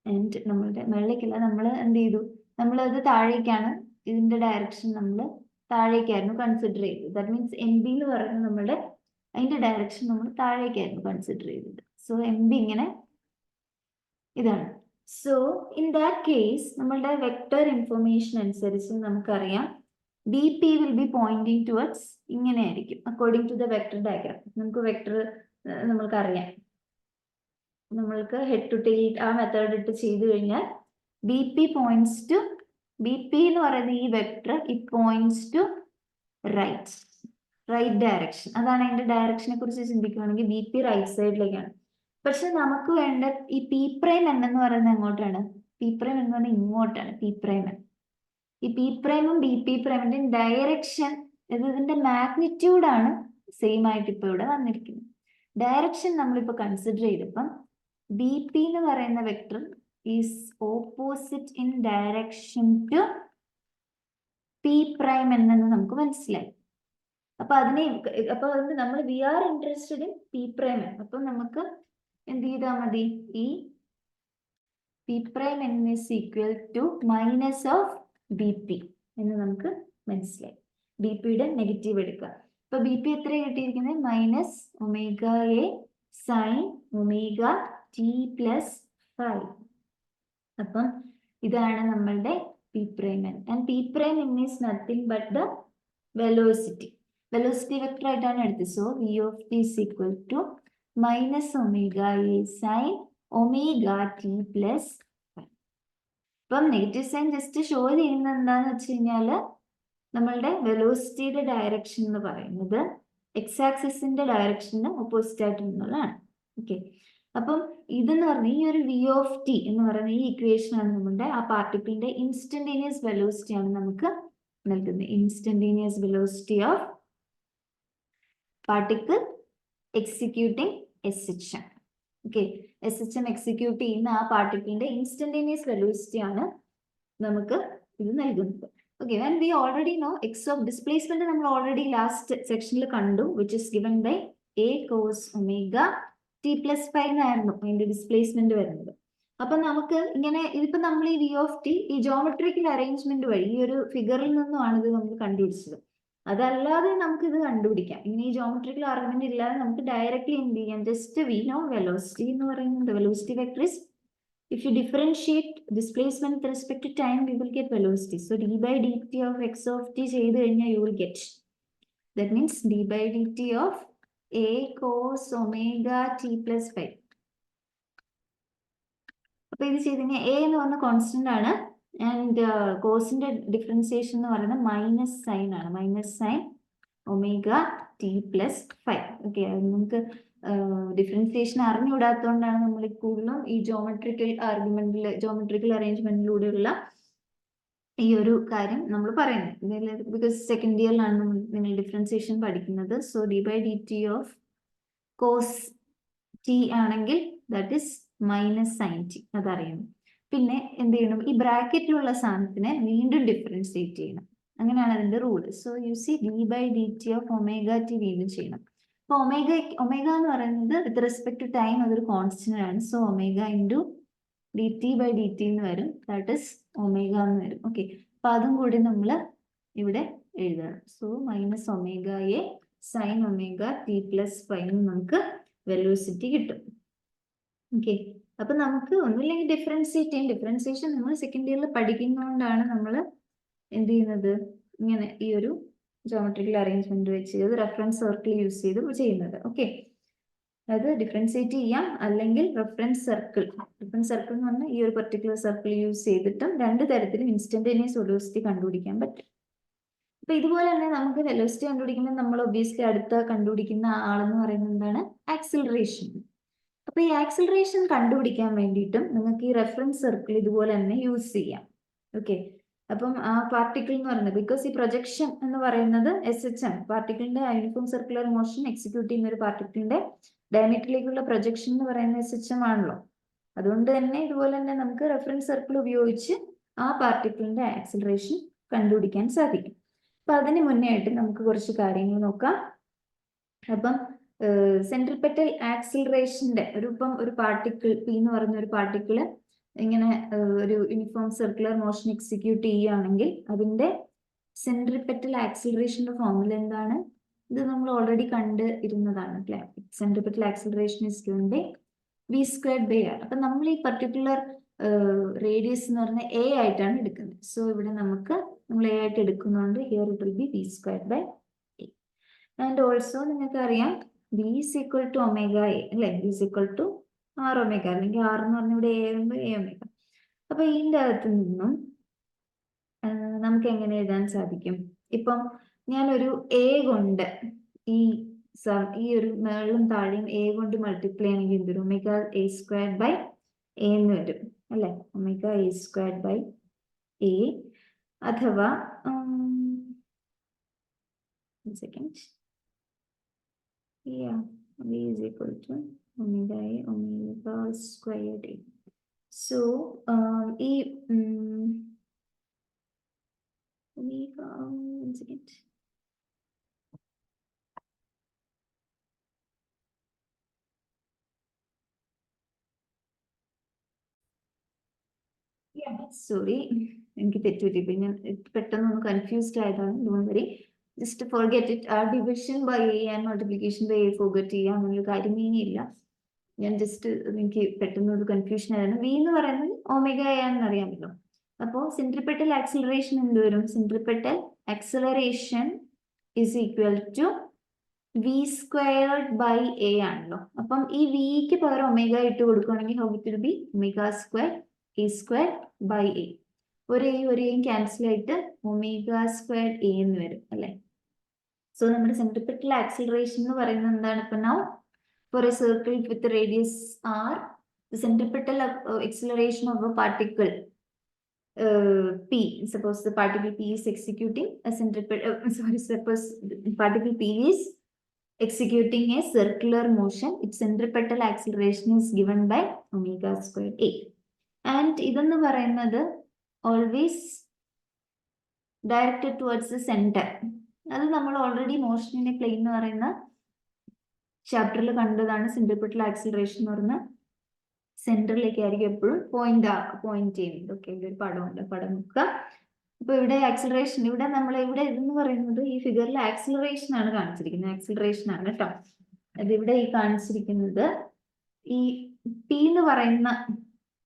ആൻഡ് നമ്മളുടെ മുകളിലേക്കല്ല, നമ്മൾ എന്ത് ചെയ്തു, നമ്മളത് താഴേക്കാണ്, ഇതിന്റെ ഡയറക്ഷൻ നമ്മൾ താഴേക്കായിരുന്നു കൺസിഡർ ചെയ്തത്. ദാറ്റ് മീൻസ് എം ബി എന്ന് പറയുന്നത് നമ്മളുടെ അതിന്റെ ഡയറക്ഷൻ നമ്മൾ താഴേക്കായിരുന്നു കൺസിഡർ ചെയ്തത്. സോ എം ബി ഇങ്ങനെ ഇതാണ്. സോ ഇൻ ദാറ്റ് കേസ് നമ്മളുടെ വെക്ടർ ഇൻഫർമേഷൻ അനുസരിച്ച് നമുക്കറിയാം B P will be pointing towards ഇങ്ങനെ ആയിരിക്കും according to the vector diagram. നമുക്ക് വെക്ടർ നമ്മൾക്കറിയാം, നമ്മൾക്ക് ഹെഡ് ടു ടെയിൽ ആ മെത്തേഡ് ഇട്ട് ചെയ്തു കഴിഞ്ഞാൽ B P points to, B P എന്ന് പറയുന്ന ഈ vector it points to right direction. അതാണ് അതിന്റെ ഡയറക്ഷനെ കുറിച്ച് ചിന്തിക്കുകയാണെങ്കിൽ ബി പി റൈറ്റ് സൈഡിലേക്കാണ്. പക്ഷെ നമുക്ക് വേണ്ട ഈ പി പ്രൈം എന്ന് പറയുന്നത് എങ്ങോട്ടാണ്? പി പ്രൈം എന്ന് പറഞ്ഞാൽ ഇങ്ങോട്ടാണ്. പി പ്രൈം, ഈ പി പ്രൈമും ബി പി പ്രൈമിന്റെ ഡയറക്ഷൻ, ഇതിന്റെ മാഗ്നിറ്റ്യൂഡ് ആണ് സെയിം ആയിട്ട് ഇപ്പൊ ഇവിടെ വന്നിരിക്കുന്നത്. ഡയറക്ഷൻ നമ്മളിപ്പോ കൺസിഡർ ചെയ്തപ്പം ബി പി എന്ന് പറയുന്ന vector is opposite in direction to P prime എന്നത് നമുക്ക് മനസ്സിലായി. അപ്പൊ നമ്മൾ we are interested in P prime. അപ്പൊ നമുക്ക് എന്ത് ചെയ്താൽ മതി, ഈ P prime N is equal to minus of B P എന്ന് നമുക്ക് മനസ്സിലായി. ബി പിയുടെ നെഗറ്റീവ് എടുക്കുക. ഇപ്പൊ ബി പി എത്ര കിട്ടിയിരിക്കുന്നത്? Minus omega A sine omega T plus 5. അപ്പം ഇതാണ് നമ്മളുടെ P prime N. And P prime N is nothing but the velocity. Velocity vector ആയിട്ടാണ് എടുത്തത്. So V of T is equal to minus omega A sine omega T plus. ഇപ്പം negative sign just show ചെയ്യുന്നത് എന്താന്ന് വെച്ച് കഴിഞ്ഞാല് നമ്മളുടെ വെലോസിറ്റിയുടെ direction എന്ന് പറയുന്നത് എക്സ് ആക്സിസിന്റെ ഡയറക്ഷന് ഓപ്പോസിറ്റ് ആയിട്ട് നിന്നുള്ളതാണ്. ഓക്കെ, അപ്പം ഇതെന്ന് പറഞ്ഞാൽ ഈ ഒരു വി ഓഫ് ടി എന്ന് പറയുന്ന ഈ ഇക്വേഷൻ ആണ് നമ്മുടെ ആ പാർട്ടിക്കിളിന്റെ ഇൻസ്റ്റന്റേനിയസ് വെലോസിറ്റി ആണ് നമുക്ക് നൽകുന്നത്. Instantaneous velocity of particle executing SHM. Okay, SHM execute ചെയ്യുന്ന ആ പാർട്ടിക്കിളിന്റെ ഇൻസ്റ്റന്റേനിയസ് വെലോസിറ്റി ആണ് നമുക്ക് ഇത് നൽകുന്നത്. Okay, and we already know x of displacement നമ്മൾ already last സെക്ഷനിൽ കണ്ടു, which is given by a cos omega t plus 5 ആയിരുന്നു അതിന്റെ ഡിസ്പ്ലേസ്മെന്റ് വരുന്നത്. അപ്പൊ നമുക്ക് ഇങ്ങനെ ഇതിപ്പോ നമ്മൾ ഈ വി ഓഫ് ടി ഈ ജോമെട്രിക്കൽ അറേഞ്ച്മെന്റ് വഴി ഈ ഒരു ഫിഗറിൽ നിന്നുമാണ് ഇത് നമ്മൾ കണ്ടുപിടിച്ചത്. അതല്ലാതെ നമുക്ക് ഇത് കണ്ടുപിടിക്കാം. ഇങ്ങനെ ഈ ജോമെട്രിക്കൽ ആർഗ്യുമെന്റ് ഇല്ലാതെ നമുക്ക് ഡയറക്റ്റ്ലി എന്ത് ചെയ്യാം? ജസ്റ്റ് വി നോ വെലോസിറ്റി എന്ന് പറയുന്നത് velocity vector is, if you differentiate displacement with respect to time, we will get velocity. So d by dt of x of t ചെയ്ത് കഴിഞ്ഞാൽ you will get. That means d by dt of a cos omega t plus 5. അപ്പൊ ഇത് ചെയ്ത് കഴിഞ്ഞാൽ a എന്ന് പറഞ്ഞ constant ആണ്, and കോസിന്റെ differentiation എന്ന് പറയുന്നത് മൈനസ് സൈൻ ആണ്. Minus sine omega T plus 5. Okay, നമുക്ക് ഡിഫറൻസിയേഷൻ അറിഞ്ഞുകൂടാത്തതുകൊണ്ടാണ് നമ്മൾ കൂടുതലും ഈ ജോമെട്രിക്കൽ ആർഗ്യുമെന്റിൽ ജോമെട്രിക്കൽ അറേഞ്ച്മെന്റിലൂടെയുള്ള ഈ ഒരു കാര്യം നമ്മൾ പറയുന്നത്. ബിക്കോസ് സെക്കൻഡ് ഇയറിലാണ് നിങ്ങൾ ഡിഫറൻസിയേഷൻ പഠിക്കുന്നത്. So d by D T of cos t ആണെങ്കിൽ that is minus sine t, അതറിയണം. പിന്നെ എന്ത് ചെയ്യണം? ഈ ബ്രാക്കറ്റിലുള്ള സാധനത്തിനെ വീണ്ടും ഡിഫറൻഷിയേറ്റ് ചെയ്യണം. അങ്ങനെയാണ് അതിന്റെ rule. So you see D by D T of omega T വീണ്ടും ചെയ്യണം. അപ്പൊ ഒമേഗ എന്ന് പറയുന്നത് വിത്ത് റെസ്പെക്ട് ടു ടൈം അതൊരു കോൺസ്റ്റന്റ് ആണ്. So omega into D T by D T എന്ന് വരും. ദാറ്റ് ഇസ് ഒമേഗ എന്ന് വരും. ഓക്കെ, അപ്പൊ അതും കൂടി നമ്മൾ ഇവിടെ എഴുതണം. So minus omega A sine omega T plus 5 നമുക്ക് വെലോസിറ്റി കിട്ടും. ഓക്കെ, അപ്പൊ നമുക്ക് ഒന്നുമില്ലെങ്കിൽ ഡിഫറൻഷിയേറ്റ് ചെയ്യാം. ഡിഫറൻസിയേഷൻ നമ്മൾ സെക്കൻഡ് ഇയറിൽ പഠിക്കുന്നതുകൊണ്ടാണ് നമ്മൾ എന്ത് ചെയ്യുന്നത്? ഇങ്ങനെ ഈ ഒരു ജോമെട്രിക്കൽ അറേഞ്ച്മെന്റ് വെച്ച് റെഫറൻസ് സർക്കിൾ യൂസ് ചെയ്ത് ചെയ്യുന്നത്. ഓക്കെ, അത് ഡിഫറൻഷിയേറ്റ് ചെയ്യാം, അല്ലെങ്കിൽ റെഫറൻസ് സർക്കിൾ എന്ന് പറഞ്ഞാൽ ഈ ഒരു പെർട്ടിക്കുലർ സർക്കിൾ യൂസ് ചെയ്തിട്ടും രണ്ട് തരത്തിലും ഇൻസ്റ്റന്റേനിയസ് വെലോസിറ്റി കണ്ടുപിടിക്കാൻ പറ്റും. അപ്പൊ ഇതുപോലെ തന്നെ നമുക്ക് വെലോസിറ്റി കണ്ടുപിടിക്കുമ്പോൾ നമ്മൾ ഒബ്വിയസ്ലി അടുത്ത കണ്ടുപിടിക്കുന്ന ആളെന്ന് പറയുന്നത് എന്താണ്? ആക്സിലറേഷൻ. അപ്പൊ ഈ ആക്സിലറേഷൻ കണ്ടുപിടിക്കാൻ വേണ്ടിയിട്ടും നിങ്ങൾക്ക് ഈ റെഫറൻസ് സർക്കിൾ ഇതുപോലെ തന്നെ യൂസ് ചെയ്യാം. ഓക്കെ, അപ്പം ആ പാർട്ടിക്കിൾ എന്ന് പറയുന്നത്, ബിക്കോസ് ഈ പ്രൊജക്ഷൻ എന്ന് പറയുന്നത് SHM പാർട്ടിക്കിളിന്റെ യൂണിഫോം സർക്കുലർ മോഷൻ എക്സിക്യൂട്ട് ചെയ്യുന്ന ഒരു പാർട്ടിക്കിളിന്റെ ഡയമീറ്ററിലേക്കുള്ള പ്രൊജക്ഷൻ എന്ന് പറയുന്ന SHM ആണല്ലോ. അതുകൊണ്ട് തന്നെ ഇതുപോലെ തന്നെ നമുക്ക് റെഫറൻസ് സർക്കിൾ ഉപയോഗിച്ച് ആ പാർട്ടിക്കിളിന്റെ ആക്സിലറേഷൻ കണ്ടുപിടിക്കാൻ സാധിക്കും. അപ്പൊ അതിന് മുന്നേ ആയിട്ട് നമുക്ക് കുറച്ച് കാര്യങ്ങൾ നോക്കാം. അപ്പം സെൻട്രിപെറ്റൽ ആക്സിലറേഷന്റെ ഒരു പാർട്ടിക്കിൾ പി എന്ന് പറയുന്ന ഒരു പാർട്ടിക്കിള് ഇങ്ങനെ ഒരു യൂണിഫോം സർക്കുലർ മോഷൻ എക്സിക്യൂട്ട് ചെയ്യുകയാണെങ്കിൽ അതിന്റെ സെൻട്രിപെറ്റൽ ആക്സിലറേഷന്റെ ഫോർമുല എന്താണ്? ഇത് നമ്മൾ ഓൾറെഡി കണ്ട് ഇരുന്നതാണ്. Centripetal acceleration is given by v squared by r. അപ്പൊ നമ്മൾ ഈ പർട്ടിക്കുലർ റേഡിയസ് എന്ന് പറഞ്ഞാൽ എ ആയിട്ടാണ് എടുക്കുന്നത്. സോ ഇവിടെ നമ്മൾ എ ആയിട്ട് എടുക്കുന്നതുകൊണ്ട് here it will be v squared by A. And also നിങ്ങൾക്ക് അറിയാം v is equal to omega A അല്ലെ, v is equal to R omega, അല്ലെങ്കിൽ ആർ എന്ന് പറഞ്ഞ ഇവിടെ എ ആകുമ്പോൾ എ ഒമേഗ. അപ്പൊ ഇതിന്റെ അകത്ത് നിന്നും നമുക്ക് എങ്ങനെ എഴുതാൻ സാധിക്കും? ഇപ്പം ഞാനൊരു എ കൊണ്ട് ഈ ഒരു മേളിലും താഴെയും എ കൊണ്ട് മൾട്ടിപ്ലൈ ആണെങ്കിൽ എന്തൊരു omega A squared by A എന്ന് വരും അല്ലെ, omega A squared by A. അഥവാ second, v is equal to omega a omega squared a. So ഈ omega, one second. സോറി, എനിക്ക് തെറ്റുപറ്റി. ഞാൻ പെട്ടെന്ന് ഒന്ന് കൺഫ്യൂസ്ഡ് ആയതാണ്. Don't worry. Just forget it. ആ division by A and multiplication by A forget ചെയ്യാൻ ഒരു കാര്യം ഇനിയില്ല. ഞാൻ ജസ്റ്റ് എനിക്ക് പെട്ടെന്ന് ഒരു കൺഫ്യൂഷൻ ആയിരുന്നു. വി എന്ന് പറയുന്നത് ഒമേഗ എ ആണെന്ന് അറിയാമല്ലോ. അപ്പോൾ സെൻട്രിപെറ്റൽ ആക്സിലറേഷൻ എന്ത് വരും? Centripetal acceleration is equal to V squared by A ആണല്ലോ. അപ്പം ഈ വിക്ക് പകരം ഒമേഗ ഇട്ട് കൊടുക്കുകയാണെങ്കിൽ how it will be? Omega square A square by A. ഒരു എയും ക്യാൻസൽ ആയിട്ട് ഒമേഗ സ്ക്വയർ എ എന്ന് വരും അല്ലെ. സോ നമ്മുടെ സെൻട്രിപെറ്റൽ ആക്സിലറേഷൻ എന്ന് പറയുന്നത് എന്താണ്? ഇപ്പൊ now for a circle with a radius r, the centripetal acceleration of a particle p, suppose the particle p is executing a suppose the particle p is executing a circular motion, its centripetal acceleration is given by omega squared a. And idannu parayunnathu always directed towards the center. അത് നമ്മൾ already motion in a plane എന്ന് പറയുന്ന ചാപ്റ്ററിൽ കണ്ടതാണ്. Centripetal acceleration എന്ന് പറഞ്ഞാൽ സെന്ററിലേക്ക് ആയിരിക്കും എപ്പോഴും പോയിന്റ് ചെയ്യുന്നത്. ഓക്കെ, ഇവിടെ ഒരു പടമുണ്ട്, പടം നോക്കുക. അപ്പൊ ഇവിടെ ആക്സിലറേഷൻ, ഇവിടെ ഇതെന്ന് പറയുന്നത് ഈ ഫിഗറിൽ ആക്സിലറേഷൻ ആണ് കാണിച്ചിരിക്കുന്നത്. ആക്സിലറേഷൻ ആണ് കേട്ടോ. അതിവിടെ ഈ കാണിച്ചിരിക്കുന്നത് ഈ പി എന്ന് പറയുന്ന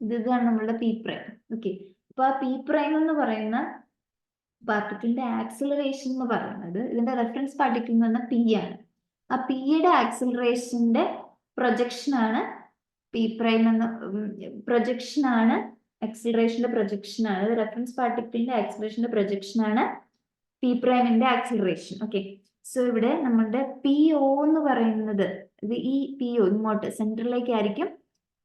ഇതാണ് നമ്മളുടെ പി പ്രൈം. ഓക്കെ, അപ്പൊ ആ പി പ്രൈം എന്ന് പറയുന്ന പാർട്ടിക്കിളിന്റെ ആക്സിലറേഷൻ എന്ന് പറയുന്നത് ഇതിന്റെ റെഫറൻസ് പാർട്ടിക്കിൾ എന്ന് പറഞ്ഞാൽ പി ആണ്. ആ പിയുടെ ആക്സിലറേഷന്റെ പ്രൊജക്ഷൻ ആണ് പി പ്രൈം എന്ന പ്രൊജക്ഷൻ ആണ്, ആക്സിലറേഷന്റെ പ്രൊജക്ഷൻ ആണ്. റെഫറൻസ് പാർട്ടിക്കിളിന്റെ ആക്സിലറേഷന്റെ പ്രൊജക്ഷൻ ആണ് പി പ്രൈമിന്റെ ആക്സിലറേഷൻ. ഓക്കെ, സോ ഇവിടെ നമ്മുടെ പി ഒ എന്ന് പറയുന്നത് ഇത് ഈ പി ഒ ഇങ്ങോട്ട് സെന്ററിലേക്ക് ആയിരിക്കും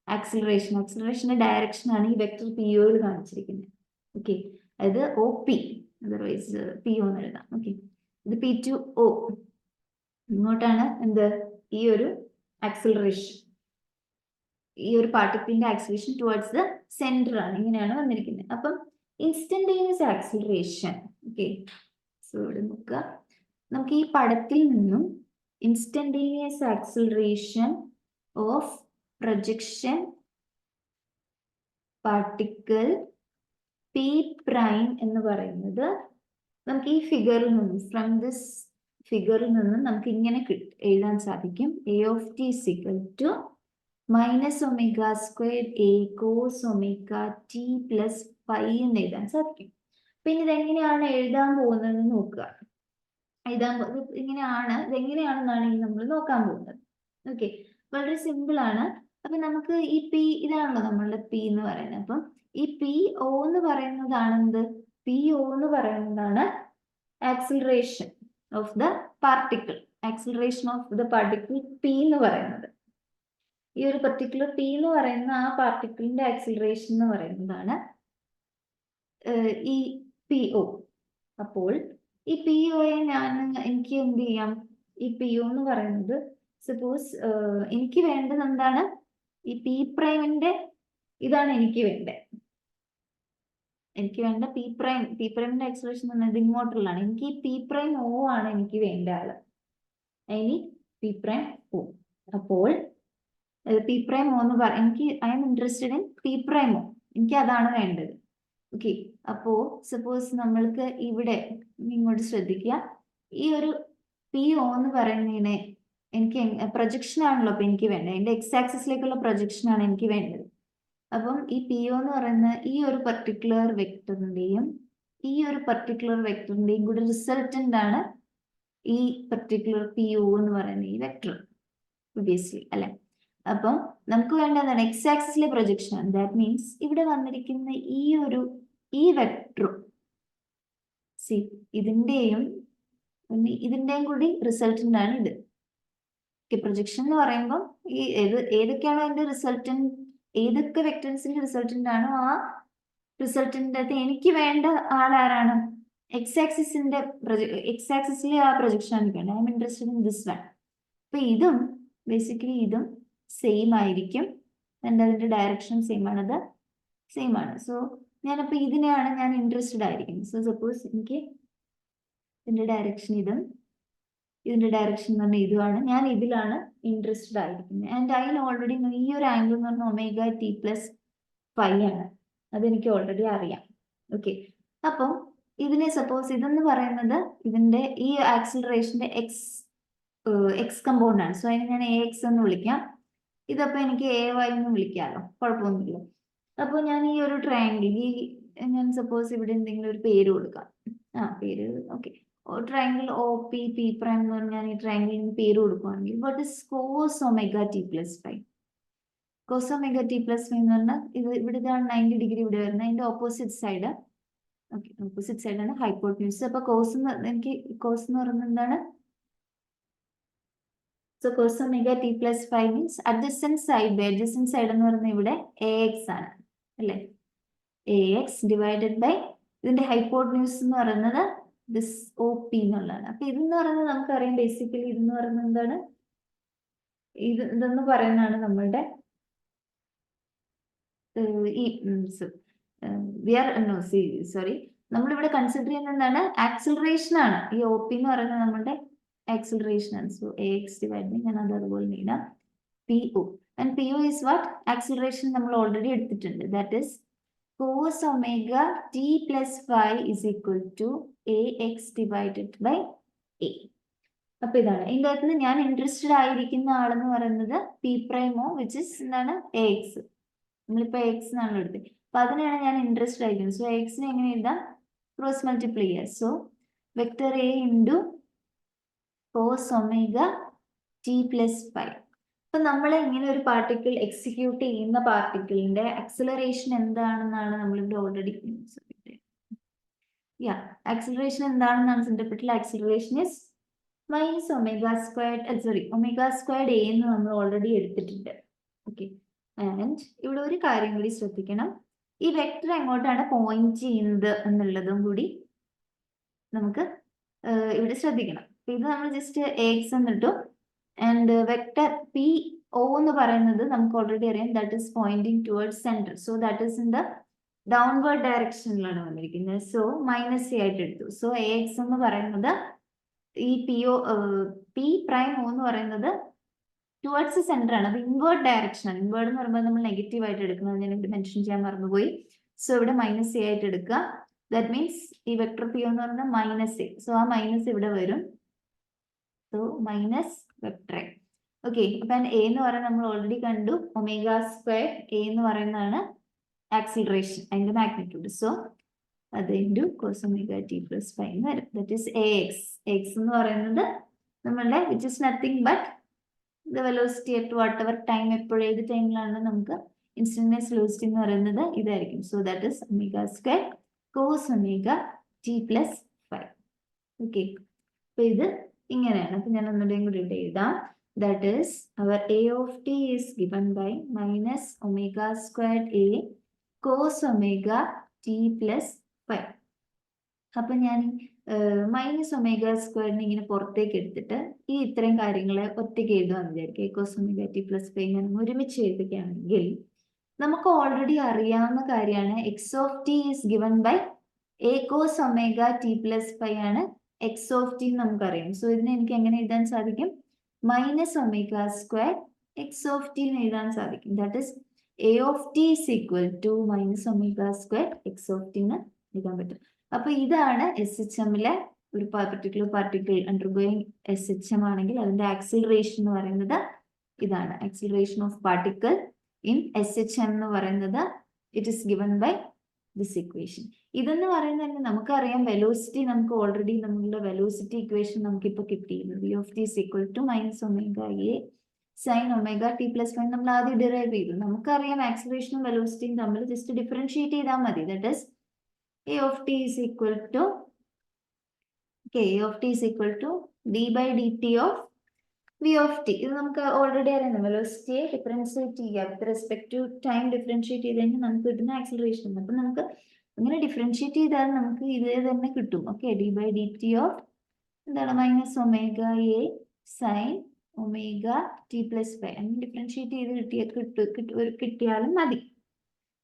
ആക്സിലറേഷൻ. ആക്സിലറേഷന്റെ ഡയറക്ഷൻ ആണ് ഈ വെക്ടർ പി ഒയിൽ കാണിച്ചിരിക്കുന്നത്. ഓക്കെ, അത് O P, otherwise P O എന്ന് എഴുതാം. ഓക്കെ, ഇത് പി ടു ഒ, ഇങ്ങോട്ടാണ് എന്ത് ഈ ഒരു ആക്സിലറേഷൻ, ഈ ഒരു പാർട്ടിക്കിളിന്റെ ആക്സിലറേഷൻ ടുവേർഡ്സ് ദ സെന്റർ ആണ്, ഇങ്ങനെയാണ് വന്നിരിക്കുന്നത്. അപ്പം ഇൻസ്റ്റന്റേനിയസ് ആക്സിലറേഷൻ. ഓക്കെ, സോ ഇവിടെ നോക്കുക, നമുക്ക് ഈ പടത്തിൽ നിന്നും instantaneous acceleration of projection particle P prime എന്ന് പറയുന്നത് നമുക്ക് ഈ ഫിഗറിൽ നിന്നും, ഫ്രം ദിസ് ഫിഗറിൽ നിന്ന് നമുക്ക് ഇങ്ങനെ എഴുതാൻ സാധിക്കും. A of t is equal to minus omega square A cos omega T plus pi എന്ന് എഴുതാൻ സാധിക്കും. പിന്നെ ഇതെങ്ങനെയാണ് എഴുതാൻ പോകുന്നത് നോക്കുക. ഇതെങ്ങനെയാണെന്നാണ് നമ്മൾ നോക്കാൻ പോകുന്നത്. ഓക്കെ, വളരെ സിമ്പിൾ ആണ്. അപ്പൊ നമുക്ക് ഈ പി, ഇതാണല്ലോ നമ്മളുടെ പി എന്ന് പറയുന്നത്. അപ്പം ഈ പി ഒ എന്ന് പറയുന്നതാണ് പി ഒ എന്ന് പറയുന്നതാണ് acceleration of the particle, acceleration of the particle P എന്ന് പറയുന്നത്. ഈ ഒരു പർട്ടിക്കുലർ പി എന്ന് പറയുന്ന ആ പാർട്ടിക്കിളിന്റെ ആക്സിലറേഷൻ എന്ന് പറയുന്നതാണ് ഈ പി ഒ. അപ്പോൾ ഈ പി ഒയെ എനിക്ക് എന്ത് ചെയ്യാം? ഈ പി ഒ എന്ന് പറയുന്നത് സപ്പോസ് എനിക്ക് വേണ്ടത് എന്താണ്? ഈ പി പ്രൈമിന്റെ ഇതാണ് എനിക്ക് വേണ്ടത്. എനിക്ക് വേണ്ട പി പ്രൈമിന്റെ ആക്സിലറേഷൻ എന്നത് ഇങ്ങോട്ടുള്ളതാണ്. എനിക്ക് ഈ പി പ്രൈം ഒ ആണ് എനിക്ക് വേണ്ട ആള്. ഇനി പി പ്രൈം ഒ. അപ്പോൾ പി പ്രൈം ഒ എന്ന് പറയാം, എനിക്ക് I M interested in P prime O, എനിക്ക് അതാണ് വേണ്ടത്. ഓക്കെ, അപ്പോ സപ്പോസ് നമ്മൾക്ക് ഇവിടെ ഇങ്ങോട്ട് ശ്രദ്ധിക്കുക, ഈ ഒരു പി ഒ എന്ന് പറയുന്നതിനെ എനിക്ക് പ്രൊജക്ഷൻ ആണല്ലോ അപ്പൊ എനിക്ക് വേണ്ടത്, എന്റെ എക്സ് ആക്സിസിലേക്കുള്ള പ്രൊജക്ഷൻ ആണ് എനിക്ക് വേണ്ടത്. അപ്പം ഈ പി ഒ എന്ന് പറയുന്ന ഈ ഒരു പർട്ടിക്കുലർ വെക്ടറിന്റെയും ഈ ഒരു പർട്ടിക്കുലർ വെക്ടറിന്റെയും കൂടെ റിസൾട്ടന്റ് ആണ് ഈ പർട്ടിക്കുലർ പി ഒ എന്ന് പറയുന്ന ഈ വെക്ടർ, ഒബിയസ്ലി അല്ലെ. അപ്പം നമുക്ക് വേണ്ടതാണ് എക്സ് ആക്സിസിലെ പ്രൊജക്ഷൻ ആണ്. ദാറ്റ് മീൻസ് ഇവിടെ വന്നിരിക്കുന്ന ഈ വെക്ടറും ഇതിന്റെയും കൂടി റിസൾട്ടന്റ് ആണ് ഇത്. പ്രൊജക്ഷൻ എന്ന് പറയുമ്പോൾ ഈ ഏതൊക്കെയാണോ അതിന്റെ റിസൾട്ടന്റ്, ഏതൊക്കെ വെക്ടേഴ്സിന്റെ റിസൾട്ടന്റ് ആണോ ആ റിസൾട്ടന്റ് എനിക്ക് വേണ്ട ആളാരാണ്? എക്സ് ആക്സിസിലെ ആ പ്രൊജക്ഷൻ ആണ് വേണ്ടത്. I M interested in this one. അപ്പൊ ഇതും ബേസിക്കലി ഇതും സെയിം ആയിരിക്കും, അതിന്റെ ഡയറക്ഷൻ സെയിം ആണ്, സെയിം ആണ്. സോ ഞാനപ്പോ ഇതിനെയാണ് ഞാൻ ഇൻട്രസ്റ്റഡ് ആയിരിക്കുന്നത്. സോ സപ്പോസ് എനിക്ക് ഇതിന്റെ ഡയറക്ഷൻ ഇതിന്റെ ഡയറക്ഷൻ എന്ന് പറഞ്ഞാൽ ഇതുമാണ്, ഞാൻ ഇതിലാണ് ഇൻട്രസ്റ്റഡ് ആയിരിക്കുന്നത്. ആൻഡ് അതിന് ഓൾറെഡി ഈ ഒരു ആംഗിൾ എന്ന് പറഞ്ഞാൽ ഒമേഗ ടി പ്ലസ് ഫൈ ആണ്, അതെനിക്ക് ഓൾറെഡി അറിയാം. ഓക്കെ, അപ്പം ഇതിനെ സപ്പോസ് ഇതെന്ന് പറയുന്നത് ഇതിന്റെ ഈ ആക്സിലറേഷന്റെ എക്സ് കമ്പൗണ്ട് ആണ്. സോ അതിനെ ഞാൻ എ എക്സ് എന്ന് വിളിക്കാം. ഇതപ്പോ എനിക്ക് എ വൈ എന്ന് വിളിക്കാമല്ലോ, കുഴപ്പമൊന്നുമില്ല. അപ്പോൾ ഞാൻ ഈ ഒരു ട്രയാങ്കിൾ, ഞാൻ സപ്പോസ് ഇവിടെ എന്തെങ്കിലും ഒരു പേര് കൊടുക്കാം. പേര് okay, triangle O P P prime എന്ന് പറഞ്ഞാൽ ഞാൻ ഈ ട്രയാങ്കിളിന് പേര് കൊടുക്കുകയാണെങ്കിൽ what is cos omega T plus five? Cos omega T plus five എന്ന് പറഞ്ഞാൽ ഇവിടെ ഇതാണ് 90 ഡിഗ്രി ഇവിടെ വരുന്നത്, അതിന്റെ ഓപ്പോസിറ്റ് സൈഡ്. ഓക്കെ, ഓപ്പോസിറ്റ് സൈഡാണ് ഹൈപ്പോട്ന്യൂസ്. അപ്പൊ കോസ് എനിക്ക് കോസ് എന്ന് പറയുന്നത് എന്താണ്? So cos omega T plus five means adjacent side. Adjacent side എന്ന് പറയുന്നത് ഇവിടെ എ എക്സ് ആണ് അല്ലേ? എ എക്സ് ഡിവൈഡഡ് ബൈ ഇതിന്റെ ഹൈപ്പോട്ന്യൂസ് എന്ന് പറയുന്നത് ദിസ് ഒ പി എന്നുള്ളതാണ്. അപ്പൊ ഇതെന്ന് പറയുന്നത് നമുക്കറിയാം ബേസിക്കലി ഇതെന്ന് പറയുന്നത് എന്താണ്? ഇതെന്ന് പറയുന്നതാണ് നമ്മളുടെ ഈ സോറി, നമ്മളിവിടെ കൺസിഡർ ചെയ്യുന്ന എന്താണ്? ആക്സിലറേഷൻ ആണ്. ഈ ഒ പി എന്ന് പറയുന്നത് നമ്മളുടെ ആക്സിലറേഷൻ ആണ്. സോ എ എക്സ് ഡിവൈഡ് ഞാൻ അത് അതുപോലെ എഴുതാം P O. And P O is what? Acceleration നമ്മൾ ഓൾറെഡി എടുത്തിട്ടുണ്ട്. That is cos omega t plus phi is equal to ax divided by a. അപ്പൊ ഇതാണ് ഇതിന്റെ അകത്ത് ഞാൻ ഇൻട്രസ്റ്റഡ് ആയിരിക്കുന്ന ആളെന്ന് പറയുന്നത് പി പ്രൈമോ വിച്ച് ഇസ് എന്താണ്? A X. നമ്മളിപ്പോ എക്സ് എന്നാണല്ലോ എടുത്തത്, അപ്പൊ അതിനാണ് ഞാൻ ഇൻട്രസ്റ്റഡ് ആയിരിക്കുന്നത്. സോ എക്സിനെ എങ്ങനെ എഴുതാം? ക്രോസ് മൾട്ടിപ്ലൈ ചെയ്യുക. So vector a into cos omega T plus five. അപ്പൊ നമ്മൾ ഇങ്ങനെ ഒരു പാർട്ടിക്കിൾ എക്സിക്യൂട്ട് ചെയ്യുന്ന പാർട്ടിക്കിളിന്റെ ആക്സിലറേഷൻ എന്താണെന്നാണ് നമ്മളിവിടെ ഓൾറെഡി ആക്സിലറേഷൻ എന്താണെന്നാണ് centripetal acceleration is minus omega squared, sorry, omega squared A എന്ന് നമ്മൾ ഓൾറെഡി എടുത്തിട്ടുണ്ട്. ഓക്കെ, ആൻഡ് ഇവിടെ ഒരു കാര്യം കൂടി ശ്രദ്ധിക്കണം. ഈ വെക്ടർ എങ്ങോട്ടാണ് പോയിന്റ് ചെയ്യുന്നത് എന്നുള്ളതും കൂടി നമുക്ക് ഇവിടെ ശ്രദ്ധിക്കണം. ഇത് നമ്മൾ ജസ്റ്റ് എക്സ് എന്നിട്ടു, ആൻഡ് വെക്ടർ പി ഒ എന്ന് പറയുന്നത് നമുക്ക് ഓൾറെഡി അറിയാം that is pointing towards centre. So that is in the downward ഡയറക്ഷനിലാണ് വന്നിരിക്കുന്നത്. സോ മൈനസ് എ ആയിട്ട് എടുത്തു. സോ എ എക്സ് എന്ന് പറയുന്നത് ഈ പി പ്രൈം ഒ എന്ന് പറയുന്നത് ടുവേർഡ്സ് സെന്റർ ആണ്. അത് ഇൻവേർഡ് ഡയറക്ഷൻ ആണ്. ഇൻവേർഡ് എന്ന് പറയുമ്പോൾ നമ്മൾ നെഗറ്റീവ് ആയിട്ട് എടുക്കുന്നത് ഞാൻ ഇവിടെ മെൻഷൻ ചെയ്യാൻ മറന്നുപോയി. സോ ഇവിടെ മൈനസ് എ ആയിട്ട് എടുക്കുക. ദാറ്റ് മീൻസ് ഈ വെക്ടർ പി എന്ന് പറയുന്നത് മൈനസ് എ. സോ ആ മൈനസ് ഇവിടെ വരും. So minus vector A. Okay, അപ്പൊ എ എന്ന് പറയുന്നത് നമ്മൾ ഓൾറെഡി കണ്ടു, ഒമേഗ സ്ക്വയർ എ എന്ന് പറയുന്നതാണ് ആക്സിലറേഷൻ, അതിന്റെ മാഗ്നിറ്റ്യൂഡ്. സോ അത് into cos omega T plus five എന്ന് വരും. That is a x. X എന്ന് പറയുന്നത് നമ്മളുടെ which is nothing but the velocity at whatever time, എപ്പോഴും ഏത് ടൈമിലാണ് നമുക്ക് ഇൻസ്റ്റന്റേനിയസ് വെലോസിറ്റി എന്ന് പറയുന്നത് ഇതായിരിക്കും. So that is omega square cos omega T plus five. Okay, അപ്പൊ ഇത് ഇങ്ങനെയാണ്. അപ്പൊ ഞാൻ ഒന്നുകൂടെയും കൂടി ഇവിടെ എഴുതാം. That is our a of T is given by minus omega squared a cos omega T plus five. അപ്പൊ ഞാൻ മൈനസ് ഒമേഗ സ്ക്വയറിനെ ഇങ്ങനെ പുറത്തേക്ക് എടുത്തിട്ട് ഈ ഇത്രയും കാര്യങ്ങളെ ഒറ്റയ്ക്ക് എഴുതാന്ന് വിചാരിക്കുക. Cos omega T plus five ഞാൻ ഒരുമിച്ച് എഴുതുകയാണെങ്കിൽ നമുക്ക് ഓൾറെഡി അറിയാവുന്ന കാര്യമാണ് x of T is given by a cos omega T plus five ആണ് എക്സ് ഓഫ് ടി നമുക്കറിയാം. സോ ഇതിനെ എനിക്ക് എങ്ങനെ എഴുതാൻ സാധിക്കും? Minus omega square X of T എന്ന് എഴുതാൻ സാധിക്കും. That is a of T is equal to minus omega square X of T എന്ന് എഴുതാൻ പറ്റും. അപ്പൊ ഇതാണ് എസ് എച്ച് എമ്മിലെ ഒരു particular particle undergoing S H M ആണെങ്കിൽ അതിന്റെ ആക്സിലറേഷൻ എന്ന് പറയുന്നത് ഇതാണ്. Acceleration of particle in S H M എന്ന് പറയുന്നത് it is given by this equation. ഇതെന്ന് പറയുന്നത് നമുക്കറിയാം വെലോസിറ്റി, നമുക്ക് ഓൾറെഡി നമ്മളുടെ വെലോസിറ്റി ഇക്വേഷൻ നമുക്കിപ്പോൾ കിട്ടിയിരുന്നു. V of t is equal to minus omega A sine omega T plus five നമ്മൾ ആദ്യം ഡിറൈവ് ചെയ്തു. നമുക്കറിയാം ആക്സിലറേഷനും വെലോസിറ്റിയും തമ്മിൽ ജസ്റ്റ് ഡിഫറൻഷിയേറ്റ് ചെയ്താൽ മതി. That is a of t is equal to a of t is equal to d by dt of v of t. ഇത് നമുക്ക് already അറിയാം. വെലോസിറ്റിയെ ഡിഫറൻഷിയേറ്റ് ചെയ്യുക with respect to time differentiate ചെയ്ത് കഴിഞ്ഞാൽ നമുക്ക് കിട്ടുന്ന ആക്സിലറേഷൻ. അപ്പൊ നമുക്ക് അങ്ങനെ ഡിഫറൻഷിയേറ്റ് ചെയ്താൽ നമുക്ക് ഇതേ തന്നെ കിട്ടും. Okay, d by D T of എന്താണ് minus omega A sine omega T plus five. അങ്ങനെ ഡിഫറൻഷിയേറ്റ് ചെയ്ത് കിട്ടിയാലും മതി.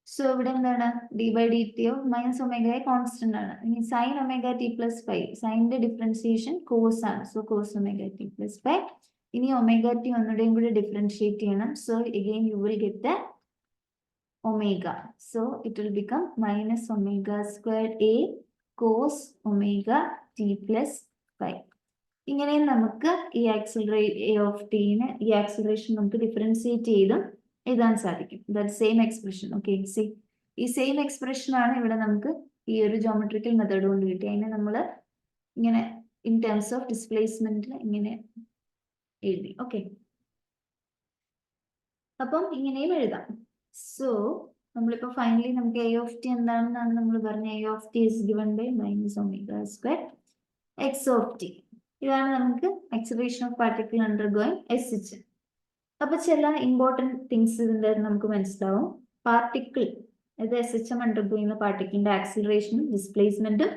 സോ ഇവിടെ എന്താണ് d by D T of minus omega constant ആണ്. ഇനി sine omega T plus five, സൈനിന്റെ ഡിഫറൻസിയേഷൻ കോസ് ആണ്. So cos omega T plus five. ഇനി ഒമേഗ ടി ഒന്നുകൂടെയും കൂടി ഡിഫറൻഷിയേറ്റ് ചെയ്യണം. So again you will get the omega. So it will become minus omega squared a cos omega T plus phi. ഇങ്ങനെ നമുക്ക് ഈ ഈ acceleration നമുക്ക് ഡിഫറൻഷിയേറ്റ് ചെയ്ത് എഴുതാൻ സാധിക്കും. That same expression. ഓക്കെ, ഈ സെയിം എക്സ്പ്രഷൻ ആണ് ഇവിടെ നമുക്ക് ഈ ഒരു ജോമെട്രിക്കൽ മെത്തേഡ് കൊണ്ട് കിട്ടി. അതിനെ നമ്മൾ ഇങ്ങനെ ഇൻ ടേംസ് ഓഫ് ഡിസ്പ്ലേസ്മെന്റിൽ ഇങ്ങനെ എഴുതി. ഓക്കെ, അപ്പം ഇങ്ങനെയും എഴുതാം. സോ നമ്മളിപ്പോ ഫൈനലി നമുക്ക് എ ഓഫ് ടി എന്താണെന്നാണ് നമ്മൾ പറഞ്ഞ. A of t is given by minus omega square X of t. ഇതാണ് നമുക്ക് acceleration of particle undergoing S H. അപ്പൊ ചില ഇമ്പോർട്ടൻറ്റ് തിങ്സ് ഇതിന്റെ നമുക്ക് മനസ്സിലാവും. പാർട്ടിക്കിൾ, അതായത് എസ് എച്ച് എം അണ്ടർഗോയിങ് പാർട്ടിക്കിളിന്റെ ആക്സിലറേഷനും ഡിസ്പ്ലേസ്മെന്റും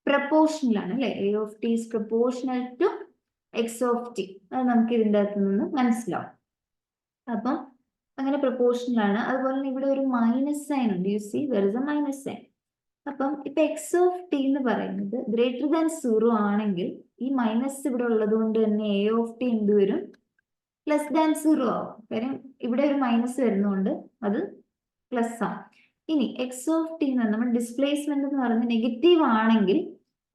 പ്രപ്പോർഷണൽ ആണ് അല്ലെ. A of t is proportional to x of t. അത് നമുക്ക് ഇതിൻ്റെ അകത്ത് നിന്ന് മനസ്സിലാവും. അപ്പം അങ്ങനെ പ്രപ്പോർഷണൽ ആണ്. അതുപോലെ തന്നെ ഇവിടെ ഒരു മൈനസ് സൈൻ ഉണ്ട്. You see there is a minus sign. അപ്പം ഇപ്പൊ എക്സ് ഓഫ് ടി എന്ന് പറയുന്നത് ഗ്രേറ്റർ ദാൻ 0 ആണെങ്കിൽ ഈ മൈനസ് ഇവിടെ ഉള്ളത് കൊണ്ട് തന്നെ എ ഓഫ് ടി എന്ത് വരും? ലെസ് ദാൻ 0 ആവും. കാര്യം ഇവിടെ ഒരു മൈനസ് വരുന്നതുകൊണ്ട് അത് പ്ലസ് ആവും. ഇനി എക്സ് ഓഫ് ടി എന്ന് നമ്മൾ ഡിസ്പ്ലേസ്മെന്റ് എന്ന് പറയുന്നത് നെഗറ്റീവ് ആണെങ്കിൽ,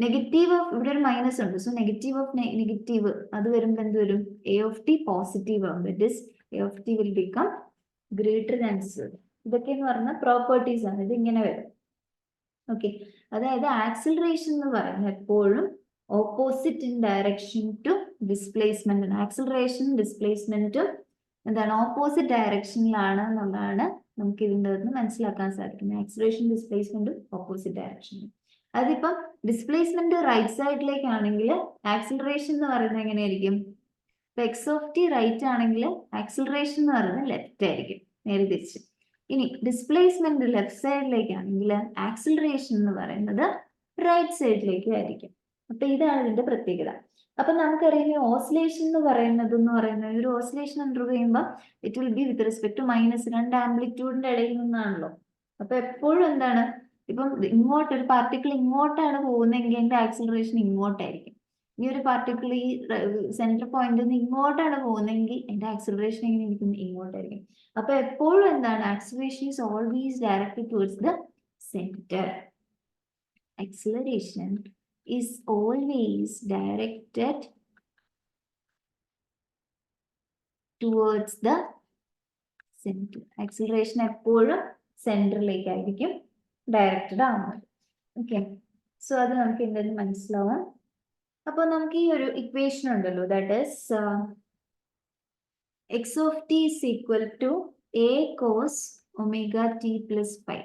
നെഗറ്റീവ് ഓഫ് ഇവിടെ ഒരു മൈനസ് ഉണ്ട്, സോ നെഗറ്റീവ് ഓഫ് നെഗറ്റീവ് അത് വരുമ്പോൾ എന്ത് വരും? എ ഓഫ് ടി പോസിറ്റീവ് ആവും. That is A of T will become greater than 0. ഇതൊക്കെ എന്ന് പറഞ്ഞ പ്രോപ്പർട്ടീസ് ആണ്. ഇത് ഇങ്ങനെ വരും. ഓക്കെ, അതായത് ആക്സിലറേഷൻ എന്ന് പറയുന്നത് എപ്പോഴും opposite in direction to displacement. Acceleration ഡിസ്പ്ലേസ്മെന്റും എന്താണ്? ഓപ്പോസിറ്റ് ഡയറക്ഷനിലാണ് എന്നുള്ളതാണ് നമുക്ക് ഇതിൻ്റെ നിന്ന് മനസ്സിലാക്കാൻ സാധിക്കുന്നത്. ആക്സിലറേഷൻ ഡിസ്പ്ലേസ്മെന്റും ഓപ്പോസിറ്റ് ഡയറക്ഷനിൽ. അതിപ്പം ഡിസ്പ്ലേസ്മെന്റ് റൈറ്റ് സൈഡിലേക്കാണെങ്കിൽ ആക്സിലറേഷൻ എന്ന് പറയുന്നത് എങ്ങനെയായിരിക്കും? ഇപ്പൊ എക്സ് ഓഫ് ടി റൈറ്റ് ആണെങ്കിൽ ആക്സിലറേഷൻ എന്ന് പറയുന്നത് ലെഫ്റ്റ് ആയിരിക്കും, നേരെ തിരിച്ച്. ഇനി ഡിസ്പ്ലേസ്മെന്റ് ലെഫ്റ്റ് സൈഡിലേക്കാണെങ്കിൽ ആക്സിലറേഷൻ എന്ന് പറയുന്നത് റൈറ്റ് സൈഡിലേക്കും ആയിരിക്കും. അപ്പൊ ഇതാണ് ഇതിന്റെ പ്രത്യേകത. അപ്പൊ നമുക്കറിയാം ഓസിലേഷൻ എന്ന് പറയുന്നത് ഒരു ഓസിലേഷൻ അണ്ടർഗോ ചെയ്യുമ്പോൾ it will be with respect to minus, രണ്ട് ആംപ്ലിറ്റ്യൂഡിന്റെ ഇടയിൽ നിന്നാണല്ലോ. അപ്പൊ എപ്പോഴും എന്താണ്? ഇപ്പം ഇങ്ങോട്ട് ഒരു പാർട്ടിക്കിൾ ഇങ്ങോട്ടാണ് പോകുന്നതെങ്കിൽ എന്റെ ആക്സിലറേഷൻ ഇങ്ങോട്ടായിരിക്കും. ഈ ഒരു പാർട്ടിക്കിൾ ഈ സെന്റർ പോയിന്റിൽ നിന്ന് ഇങ്ങോട്ടാണ് പോകുന്നതെങ്കിൽ എന്റെ ആക്സിലറേഷൻ എങ്ങനെ ഇരിക്കും? ഇങ്ങോട്ടായിരിക്കും. അപ്പൊ എപ്പോഴും എന്താണ്? Acceleration is always directed towards the centre. Acceleration is always directed towards the center. Acceleration എപ്പോഴും സെന്ററിലേക്കായിരിക്കും ഡയറക്റ്റഡ് ആവുന്നത്. ഓക്കെ, സോ അത് നമുക്ക് എന്തായാലും മനസ്സിലാവും. അപ്പോൾ നമുക്ക് ഈ ഒരു ഇക്വേഷൻ ഉണ്ടല്ലോ, that is x of t is equal to A cos omega T plus phi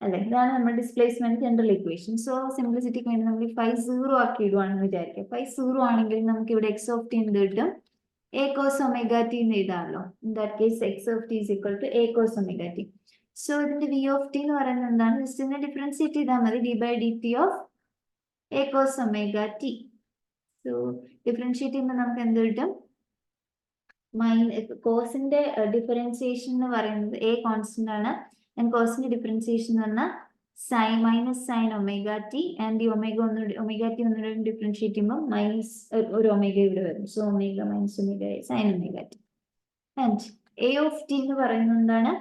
അല്ലെ. ഇതാണ് നമ്മുടെ ഡിസ്പ്ലേസ്മെന്റ് ജനറൽ ഇക്വേഷൻ. സോ സിംപ്ലിസിറ്റിക്ക് വേണ്ടി നമ്മൾ 0 ആക്കി ഇടുവാണെന്ന് വിചാരിക്കുക. 0 ആണെങ്കിൽ നമുക്ക് ഇവിടെ എക്സ് ഓഫ് ടി എന്ത് കിട്ടും? എ കോസ് ഒമേഗ ടി എന്ന് എഴുതാമല്ലോ. In that case x of t is equal to A cos omega t. So ഇതിന്റെ വി ഓഫ് ടി എന്ന് പറയുന്നത് എന്താണ്? ജസ്റ്റ് ഇതിനെ ഡിഫറൻഷിയേറ്റ് ചെയ്താൽ മതി. D by D T of A cos omega t. So differentiate ചെയ്യുമ്പോൾ നമുക്ക് എന്ത് കിട്ടും? കോസിന്റെ ഡിഫറൻസിയേഷൻ എന്ന് പറയുന്നത് എ കോൺസ്റ്റന്റ് ആണ്. And cosine differentiation എന്ന് പറഞ്ഞാൽ sine minus sine omega t. And ഈ ഒമേഗ ടി ഒന്നുകൂടെ ഡിഫറൻഷിയേറ്റ് ചെയ്യുമ്പോൾ മൈനസ് ഒരു ഒമേഗ ഇവിടെ വരും. So omega minus omega sine omega t. And a of T എന്ന് പറയുന്നത് എന്താണ്?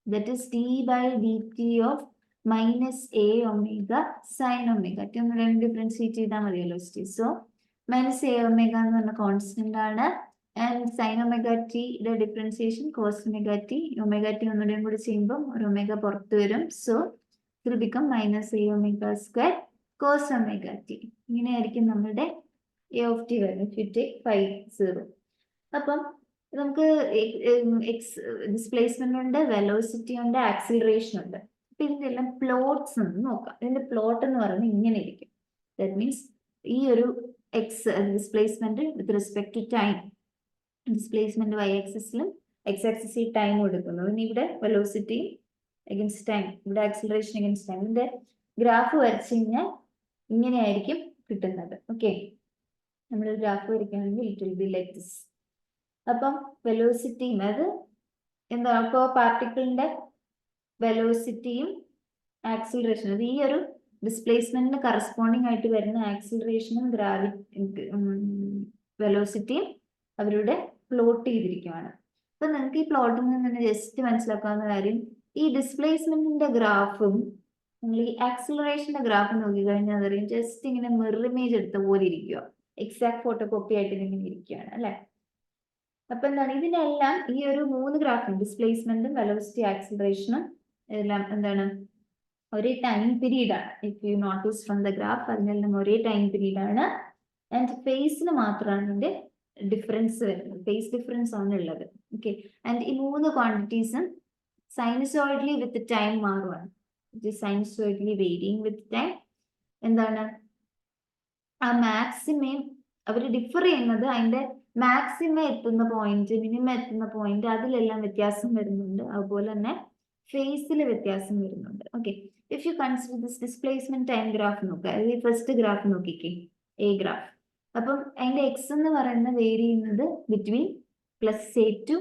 That is t by D T of minus A omega sine omega t. ഒന്നുകൂടെ ഡിഫറൻഷിയേറ്റ് ചെയ്താൽ മതിയല്ലോ. സോ മൈനസ് എ ഒമേഗ എന്ന് പറഞ്ഞ കോൺസ്റ്റന്റ് ആണ്. ആൻഡ് സൈൻ ഒമേഗ ടിയുടെ differentiation cos omega t. Omega t ഒന്നുകൂടെയും കൂടി ചെയ്യുമ്പോൾ ഒരു ഒമേഗ പുറത്ത് വരും. സോ ഇത് become minus A omega square cos omega t. ഇങ്ങനെയായിരിക്കും നമ്മുടെ എ ഓഫ് ടി വരുന്നത്. If you take 0. അപ്പം നമുക്ക് ഡിസ്പ്ലേസ്മെന്റ് ഉണ്ട്, വെലോസിറ്റി ഉണ്ട്, ആക്സിലറേഷൻ ഉണ്ട്. അപ്പൊ ഇതിന്റെ എല്ലാം പ്ലോട്ട്സ് ഒന്ന് നോക്കാം. ഇതിന്റെ പ്ലോട്ട് എന്ന് പറയുന്നത് ഇങ്ങനെ ഇരിക്കും. ദാറ്റ് മീൻസ് ഈ ഒരു displacement with respect to time, displacement Y ആക്സിസിലും എക്സ് ആക്സിസിൽ ടൈം കൊടുക്കുന്നു. പിന്നെ ഇവിടെ വെലോസിറ്റി അഗൻസ്റ്റ് ടൈം, ഇവിടെ ആക്സിലറേഷൻ അഗൻസ്റ്റ് ടൈം. ഇതിന്റെ ഗ്രാഫ് വരച്ചു കഴിഞ്ഞാൽ ഇങ്ങനെയായിരിക്കും കിട്ടുന്നത്. ഓക്കെ, നമ്മൾ ഗ്രാഫ് വരയ്ക്കുകയാണെങ്കിൽ it will be like this. അപ്പം വെലോസിറ്റിയും അത് എന്താ? ഇപ്പോൾ പാർട്ടിക്കിളിന്റെ വെലോസിറ്റിയും ആക്സിലറേഷൻ, അത് ഈ ഒരു ഡിസ്പ്ലേസ്മെന്റിന് കറസ്പോണ്ടിങ് ആയിട്ട് വരുന്ന ആക്സിലറേഷനും വെലോസിറ്റിയും അവരുടെ പ്ലോട്ട് ചെയ്തിരിക്കുകയാണ്. അപ്പൊ നിങ്ങൾക്ക് ഈ പ്ലോട്ടിൽ നിന്ന് ജസ്റ്റ് മനസ്സിലാക്കാവുന്ന കാര്യം, ഈ ഡിസ്പ്ലേസ്മെന്റിന്റെ ഗ്രാഫും നിങ്ങൾ ഈ ആക്സിലറേഷന്റെ ഗ്രാഫ് നോക്കിക്കഴിഞ്ഞാൽ അതറിയാം ജസ്റ്റ് ഇങ്ങനെ മിറർ ഇമേജ് എടുത്ത പോലെ ഇരിക്കുക, എക്സാക്ട് ഫോട്ടോ കോപ്പി ആയിട്ട് ഇങ്ങനെ ഇരിക്കുകയാണ് അല്ലെ. അപ്പൊ എന്താണ് ഇതിനെല്ലാം ഈ ഒരു 3 ഗ്രാഫും ഡിസ്പ്ലേസ്മെന്റും വെലോസിറ്റി ആക്സിലറേഷനും എല്ലാം എന്താണ് ഒരേ ടൈം പീരീഡ് ആണ്. If you notice from the graph അതിനെല്ലാം ഒരേ ടൈം പീരീഡ് ആണ്. ആൻഡ് ഫേസിന് മാത്രമാണ് ഇതിന്റെ ഡിഫറൻസ് വരുന്നത്, ഫേസ് ഡിഫറൻസ് ആണ് ഉള്ളത്. ഓക്കെ, ആൻഡ് ഈ 3 ക്വാണ്ടിറ്റീസും സൈനസോയിഡ്ലി വിത്ത് ടൈം മാറുവാണ്. Sinusoidally varying with time. എന്താണ് ആ മാക്സിമം അവർ ഡിഫർ ചെയ്യുന്നത് അതിന്റെ മാക്സിമം എത്തുന്ന പോയിന്റ്, മിനിമം എത്തുന്ന പോയിന്റ്, അതിലെല്ലാം വ്യത്യാസം വരുന്നുണ്ട്. അതുപോലെ തന്നെ ഫേസിൽ വ്യത്യാസം വരുന്നുണ്ട്. Okay, if you consider this displacement time graph നോക്കുക, അതായത് ഫസ്റ്റ് ഗ്രാഫ് നോക്കിക്കേ, എ ഗ്രാഫ്. അപ്പം അതിന്റെ എക്സ് എന്ന് പറയുന്നത് വേരി ചെയ്യുന്നത് ബിറ്റ്വീൻ +a ടു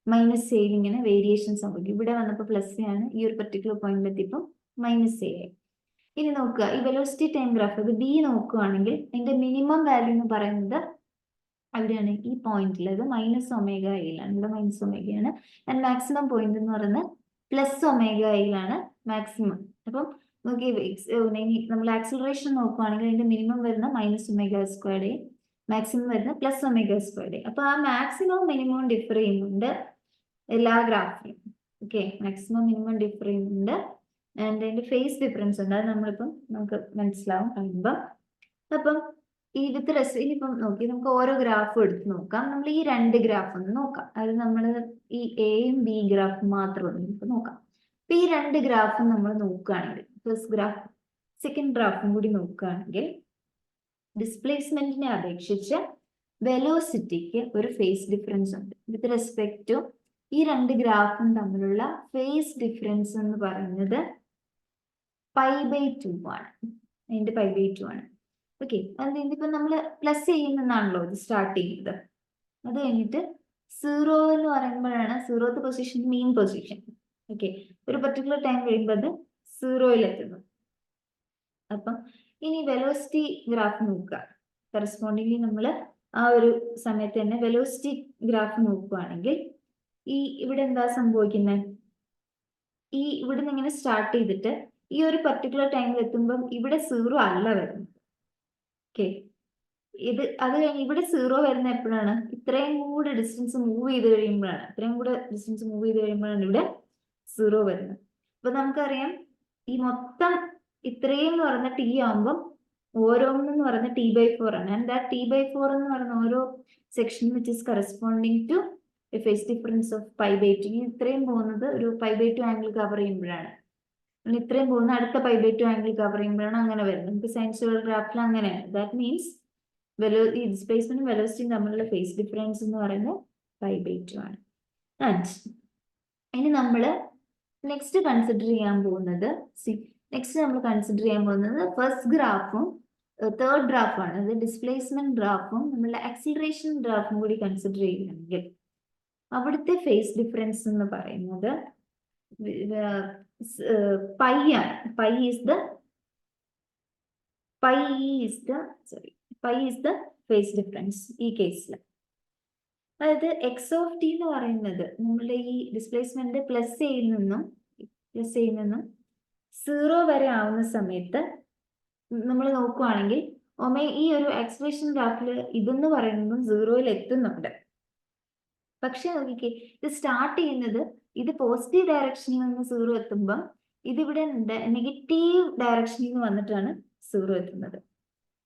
-a ഇങ്ങനെ വേരിയേഷൻ സംഭവിക്കും. ഇവിടെ വന്നപ്പോൾ +a ആണ്, ഈ ഒരു പർട്ടിക്കുലർ പോയിന്റ് എത്തിയപ്പോൾ -a ആയി. ഇനി നോക്കുക ഈ വെലോസിറ്റി ടൈം ഗ്രാഫ്, അത് ബി നോക്കുകയാണെങ്കിൽ അതിന്റെ മിനിമം വാല്യൂ എന്ന് പറയുന്നത് അവിടെയാണ്, ഈ പോയിന്റിൽ, അത് -ωയിലാണ്, ഇവിടെ -ωയാണ്. ആൻഡ് മാക്സിമം പോയിന്റ് എന്ന് പറയുന്നത് +ωയിലാണ് മാക്സിമം. അപ്പം നോക്കി നമ്മൾ ആക്സിലറേഷൻ നോക്കുകയാണെങ്കിൽ അതിന്റെ മിനിമം വരുന്ന -ω², മാക്സിമം വരുന്ന +ω². അപ്പൊ ആ മാക്സിമം മിനിമം ഡിഫർ ചെയ്യുന്നുണ്ട് എല്ലാ ഗ്രാഫിലും. ഓക്കെ, മാക്സിമം മിനിമം ഡിഫർ ചെയ്യുന്നുണ്ട്. ആൻഡ് അതിന്റെ ഫേസ് ഡിഫറൻസ് ഉണ്ട്, അത് നമ്മളിപ്പം നമുക്ക് മനസ്സിലാവും കഴിയുമ്പോൾ. അപ്പം ഈ വിത്ത് ഇനിയിപ്പം നോക്കി നമുക്ക് ഓരോ ഗ്രാഫും എടുത്ത് നോക്കാം. നമ്മൾ ഈ 2 ഗ്രാഫ് ഒന്ന് നോക്കാം, അത് നമ്മൾ ഈ എയും ബി ഗ്രാഫും മാത്രം നമുക്ക് നോക്കാം. അപ്പൊ ഈ 2 ഗ്രാഫും നമ്മൾ നോക്കുകയാണെങ്കിൽ, ഫസ്റ്റ് ഗ്രാഫ് സെക്കൻഡ് ഗ്രാഫും കൂടി നോക്കുകയാണെങ്കിൽ, ഡിസ്പ്ലേസ്മെന്റിനെ അപേക്ഷിച്ച് വെലോസിറ്റിക്ക് ഒരു ഫേസ് ഡിഫറൻസ് ഉണ്ട്. വിത്ത് റെസ്പെക്ട് ടു ഈ 2 ഗ്രാഫും തമ്മിലുള്ള ഫേസ് ഡിഫറൻസ് എന്ന് പറയുന്നത് π/2 ആണ്. അതിന്റെ π/2 ആണ്. ഓക്കെ, അത് ഇതിപ്പോ നമ്മൾ പ്ലസ് ചെയ്യുന്നതാണല്ലോ ഇത് സ്റ്റാർട്ട് ചെയ്യുന്നത്. അത് കഴിഞ്ഞിട്ട് 0 എന്ന് പറയുമ്പോഴാണ് 0th പൊസിഷൻ മീൻ പൊസിഷൻ. ഓക്കെ, ഒരു പർട്ടിക്കുലർ ടൈം കഴിയുമ്പോൾ അത് 0യിൽ എത്തുന്നു. അപ്പം ഇനി വെലോസിറ്റി ഗ്രാഫ് നോക്കുക, കറസ്പോണ്ടിംഗ്ലി നമ്മൾ ആ ഒരു സമയത്ത് തന്നെ വെലോസിറ്റി ഗ്രാഫ് നോക്കുകയാണെങ്കിൽ ഇവിടെ എന്താ സംഭവിക്കുന്നത്, ഇവിടെ നിന്ന് ഇങ്ങനെ സ്റ്റാർട്ട് ചെയ്തിട്ട് ഈ ഒരു പർട്ടിക്കുലർ ടൈമിൽ എത്തുമ്പം ഇവിടെ 0 അല്ല വരുന്നത്. ഓക്കെ, അത് കഴിഞ്ഞ് ഇവിടെ 0 വരുന്ന എപ്പോഴാണ്, ഇത്രയും കൂടെ ഡിസ്റ്റൻസ് മൂവ് ചെയ്ത് കഴിയുമ്പോഴാണ് ഇവിടെ 0 വരുന്നത്. അപ്പൊ നമുക്കറിയാം ഈ മൊത്തം ഇത്രയും എന്ന് പറയുന്ന ടി ആകുമ്പം ഓരോന്നെന്ന് പറയുന്ന t/4 ആണ്. ആൻഡ് ആ t/4 എന്ന് പറയുന്ന ഓരോ section which is corresponding to a phase difference of π/2. ഇത്രയും പോകുന്നത് ഒരു π/2 ആംഗിൾ കവർ ചെയ്യുമ്പോഴാണ്, ഇത്രയും പോകുന്ന അടുത്ത π/2 ആംഗിൾ കവർ ചെയ്യുമ്പോഴാണ് അങ്ങനെ വരുന്നത്. നമുക്ക് സൈനസോയിഡൽ ഗ്രാഫിൽ അങ്ങനെയാണ്. ദാറ്റ് മീൻസ് ഈ ഡിസ്പ്ലേസ്മെന്റും വെലോസിറ്റിയും തമ്മിലുള്ള ഫേസ് ഡിഫറൻസ് എന്ന് പറയുന്നത് π/2 ആണ്. ആൻഡ് ഇനി നമ്മൾ നെക്സ്റ്റ് കൺസിഡർ ചെയ്യാൻ പോകുന്നത് ഫസ്റ്റ് ഗ്രാഫും തേർഡ് ഗ്രാഫാണ്. അത് ഡിസ്പ്ലേസ്മെന്റ് ഗ്രാഫും നമ്മളുടെ ആക്സിലറേഷൻ ഗ്രാഫും കൂടി കൺസിഡർ ചെയ്യുകയാണെങ്കിൽ അവിടുത്തെ ഫേസ് ഡിഫറൻസ് എന്ന് പറയുന്നത് π ആണ്. π is the phase difference ഈ കേസിൽ. അതായത് x of t എന്ന് പറയുന്നത് നമ്മളുടെ ഈ ഡിസ്പ്ലേസ്മെന്റ് +a യിൽ നിന്നും 0 വരെ ആവുന്ന സമയത്ത് നമ്മൾ നോക്കുകയാണെങ്കിൽ ഈ ഒരു ആക്സിലറേഷൻ ഗ്രാഫിൽ ഇതെന്ന് പറയുന്നത് 0യിൽ എത്തുന്നുണ്ട്. പക്ഷെ നോക്കിക്കേ, ഇത് സ്റ്റാർട്ട് ചെയ്യുന്നത് ഇത് പോസിറ്റീവ് ഡയറക്ഷനിൽ നിന്ന് 0 എത്തുമ്പം ഇതിവിടെ നെഗറ്റീവ് ഡയറക്ഷനിൽ നിന്ന് വന്നിട്ടാണ് 0 എത്തുന്നത്.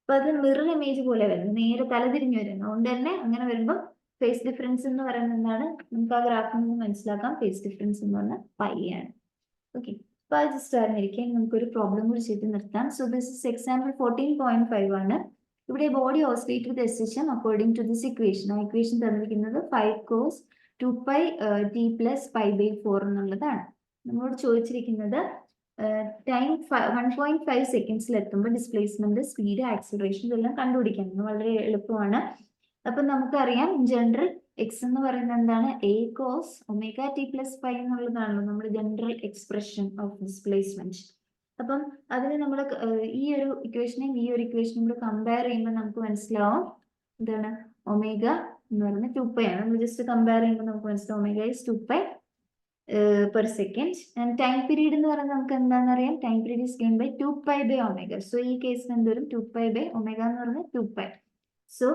അപ്പൊ അത് മിറർ ഇമേജ് പോലെ വരുന്നത്, നേരെ തലതിരിഞ്ഞു വരുന്നത്. അതുകൊണ്ട് തന്നെ അങ്ങനെ വരുമ്പോൾ ഫേസ് ഡിഫറൻസ് എന്ന് പറയുന്നത് എന്താണ്, നമുക്ക് ആ ഗ്രാഫിൽ നിന്ന് മനസ്സിലാക്കാം. ഫേസ് ഡിഫറൻസ് എന്ന് പറഞ്ഞാൽ π ആണ്. ഓക്കെ, അപ്പൊ അത് ജസ്റ്റ് അറിഞ്ഞിരിക്കാൻ നമുക്കൊരു പ്രോബ്ലം കൂടി ചെയ്ത് നിർത്താം. സോ ദിസ് ഇസ് എക്സാമ്പിൾ 14.5 ആണ്. ഇവിടെ ബോഡി ഓസിലേറ്റ് വിത്ത് എസിഷൻ അക്കോർഡിംഗ് ടു ദിസ് ഇക്വേഷൻ. ആ ഇക്വേഷൻ തന്നിരിക്കുന്നത് 5 cos 2π t plus π/4 എന്നുള്ളതാണ്. നമ്മളോട് ചോദിച്ചിരിക്കുന്നത് ടൈം 1.5 സെക്കൻഡ്സിൽ എത്തുമ്പോൾ ഡിസ്പ്ലേസ്മെന്റ്, സ്പീഡ്, ആക്സിലറേഷൻ ഇതെല്ലാം കണ്ടുപിടിക്കാൻ വളരെ എളുപ്പമാണ്. അപ്പൊ നമുക്കറിയാം ഇൻ ജനറൽ എക്സ് എന്ന് പറയുന്നത് എന്താണ്, a cos ω t plus π എന്നുള്ളതാണല്ലോ നമ്മുടെ ജനറൽ എക്സ്പ്രഷൻ ഓഫ് ഡിസ്പ്ലേസ്മെന്റ്. അപ്പം അതിന് നമ്മൾ ഈ ഒരു ഇക്വേഷനെയും ഈ ഒരു ഇക്വേഷനും കൂടെ കമ്പയർ ചെയ്യുമ്പോൾ നമുക്ക് മനസ്സിലാവും എന്താണ്, ഒമേഗ എന്ന് പറയുന്നത് 2π ആണ്. നമ്മൾ ജസ്റ്റ് കമ്പയർ ചെയ്യുമ്പോൾ നമുക്ക് മനസ്സിലാവും omega is 2π per second. And time period എന്ന് പറയുന്നത് നമുക്ക് എന്താണെന്ന് അറിയാം. Time period is given by 2 pi by omega. So ഈ കേസിൽ എന്തോരും 2 pi by omega എന്ന് പറഞ്ഞാൽ 2 pi. So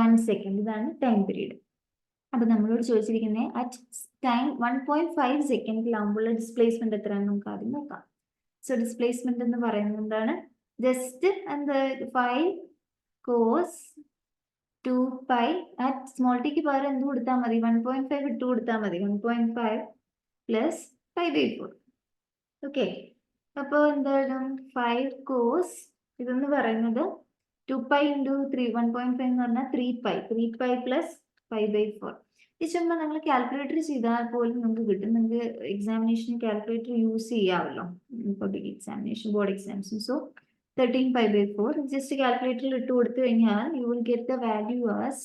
1 second ഇതാണ് ടൈം പീരീഡ്. അപ്പൊ നമ്മളോട് ചോദിച്ചിരിക്കുന്നത് അറ്റ് ടൈം 1.5 സെക്കൻഡിലാകുമ്പോൾ ഡിസ്പ്ലേസ്മെന്റ് എത്രയാണെന്ന് നമുക്ക് ആദ്യം നോക്കാം. സോ ഡിസ്പ്ലേസ്മെന്റ് എന്ന് പറയുന്നത് എന്താണ്? ജസ്റ്റ് എന്താ 5 cos 2 pi at small tick പകരം എന്ത് കൊടുത്താൽ മതി? 1.5 ഇട്ട് കൊടുത്താൽ മതി. 1.5 പ്ലസ് 5/4. ഓക്കെ, അപ്പോൾ എന്താണ് 5 cos ഇതെന്ന് പറയുന്നത് 2 pi ഇൻറ്റു 3 1.5 എന്ന് പറഞ്ഞാൽ 3 pi പ്ലസ് 5/4. ഈ ചുമ്മാ നിങ്ങൾ കാൽക്കുലേറ്റർ ചെയ്താൽ പോലും നമുക്ക് കിട്ടും. നിങ്ങൾക്ക് എക്സാമിനേഷൻ കാൽക്കുലേറ്റർ യൂസ് ചെയ്യാമല്ലോ, പബ്ലിക് എക്സാമിനേഷൻ, ബോർഡ് എക്സാംസും. സോ 13 pi/4 ജസ്റ്റ് കാൽക്കുലേറ്ററിൽ ഇട്ട് കൊടുത്തു കഴിഞ്ഞാൽ you will get the value as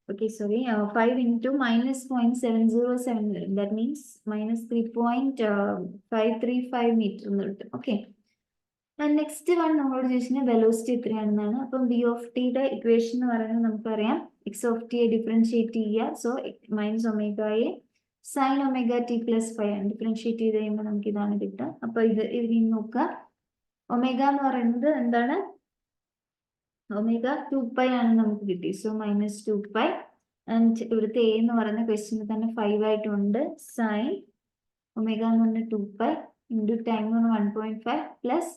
5 into minus 0.707 വരും. That means minus 3.535 meter എന്ന് കിട്ടും. ഓക്കെ, നെക്സ്റ്റ് വൺ നമ്മളോട് ചോദിച്ചാൽ വെലോസിറ്റി എത്രയാണെന്നാണ്. അപ്പം വി ഓഫ് ടിയുടെ ഇക്വേഷൻ എന്ന് പറയുന്നത് നമുക്കറിയാം. എക്സ് ഓഫ് ടിയെ ഡിഫറൻഷിയേറ്റ് ചെയ്യുക. സോ മൈനസ് ഒമേഗയെ സൈൻ ഒമേഗ ടി പ്ലസ് 5 ആണ്. ഡിഫറൻഷിയേറ്റ് ചെയ്ത് കഴിയുമ്പോൾ നമുക്ക് ഇതാണ് കിട്ടുക. അപ്പൊ ഇതിൽ നോക്കുക, ഒമേഗ എന്ന് പറയുന്നത് എന്താണ്? ഒമേഗ 2 pi ആണ് നമുക്ക് കിട്ടി. So minus 2 pi. ആൻഡ് ഇവിടുത്തെ എ എന്ന് പറയുന്ന ക്വസ്റ്റ്യനിൽ തന്നെ 5 ആയിട്ടുണ്ട്. സൈൻ ഒമേഗ എന്ന് പറഞ്ഞ 2 pi ഇൻറ്റു ടൈം എന്ന് പറഞ്ഞാൽ 1.5 പ്ലസ്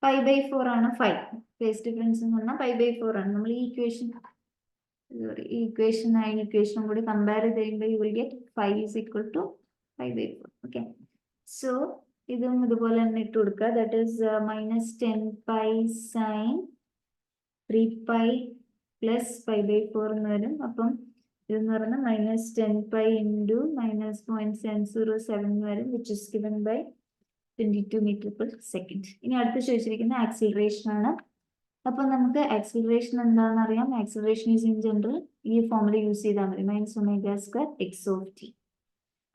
5/4 ആണ് 5. ഫേസ് ഡിഫറൻസ് എന്ന് പറഞ്ഞാൽ 5/4 ആണ്. നമ്മൾ ഈ ഇക്വേഷനും കൂടി കമ്പയർ ചെയ്യുമ്പോൾ you will get 5 is equal to 5/4. Okay, so ഇതും ഇതുപോലെ തന്നെ ഇട്ട് കൊടുക്കുക. That is minus 10 pi sine 3 pi plus 5/4 എന്ന് വരും. അപ്പം ഇതെന്ന് പറഞ്ഞാൽ മൈനസ് 10 pi ഇൻറ്റു മൈനസ് 0.707 വരും, which is given by 22 meter per second. ഇനി അടുത്ത് ചോദിച്ചിരിക്കുന്ന ആക്സിലറേഷൻ ആണ്. അപ്പൊ നമുക്ക് ആക്സിലറേഷൻ എന്താണെന്ന് അറിയാം. ആക്സിലറേഷൻ ഈസ് ഇൻ ജനറൽ ഈ ഫോമിൽ യൂസ് ചെയ്താൽ മതി, minus omega square X of T.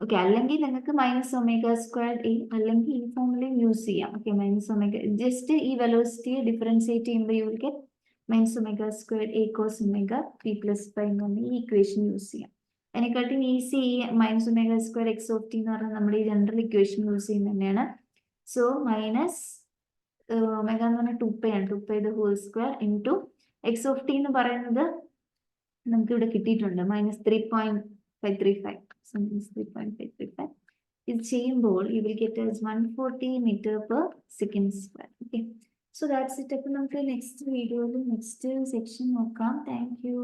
Okay, അല്ലെങ്കിൽ നിങ്ങൾക്ക് മൈനസ് ഒമേഗ സ്ക്വയർ എ അല്ലെങ്കിൽ ഈ ഫോമിലും യൂസ് ചെയ്യാം. ഓക്കെ, മൈനസ് ഒമേഗ ജസ്റ്റ് ഈ വെലോസിറ്റിയെ ഡിഫറൻഷിയേറ്റ് ചെയ്യുമ്പോൾ you will get minus omega square A cos omega T plus 5 എന്ന് പറഞ്ഞ ഈ ഇക്വേഷൻ യൂസ് ചെയ്യാം. അതിനെക്കാട്ടും easy minus omega square X of T എന്ന് പറഞ്ഞാൽ നമ്മുടെ ഈ ജനറൽ ഇക്വേഷൻ യൂസ് ചെയ്യുന്നത് തന്നെയാണ്. സോ മൈനസ് ഒമേഗ എന്ന് പറഞ്ഞാൽ 2 pi ആണ്. 2 pi the whole square into x of T എന്ന് പറയുന്നത് നമുക്ക് ഇവിടെ കിട്ടിയിട്ടുണ്ട് മൈനസ് 3.535. സോ മൈനസ് 3.535 ഇത് ചെയ്യുമ്പോൾ you will get as 140 meter per second square. Okay, so that's it. അപ്പോൾ നമുക്ക് നെക്സ്റ്റ് വീഡിയോയിൽ നെക്സ്റ്റ് സെക്ഷൻ നോക്കാം. Thank you.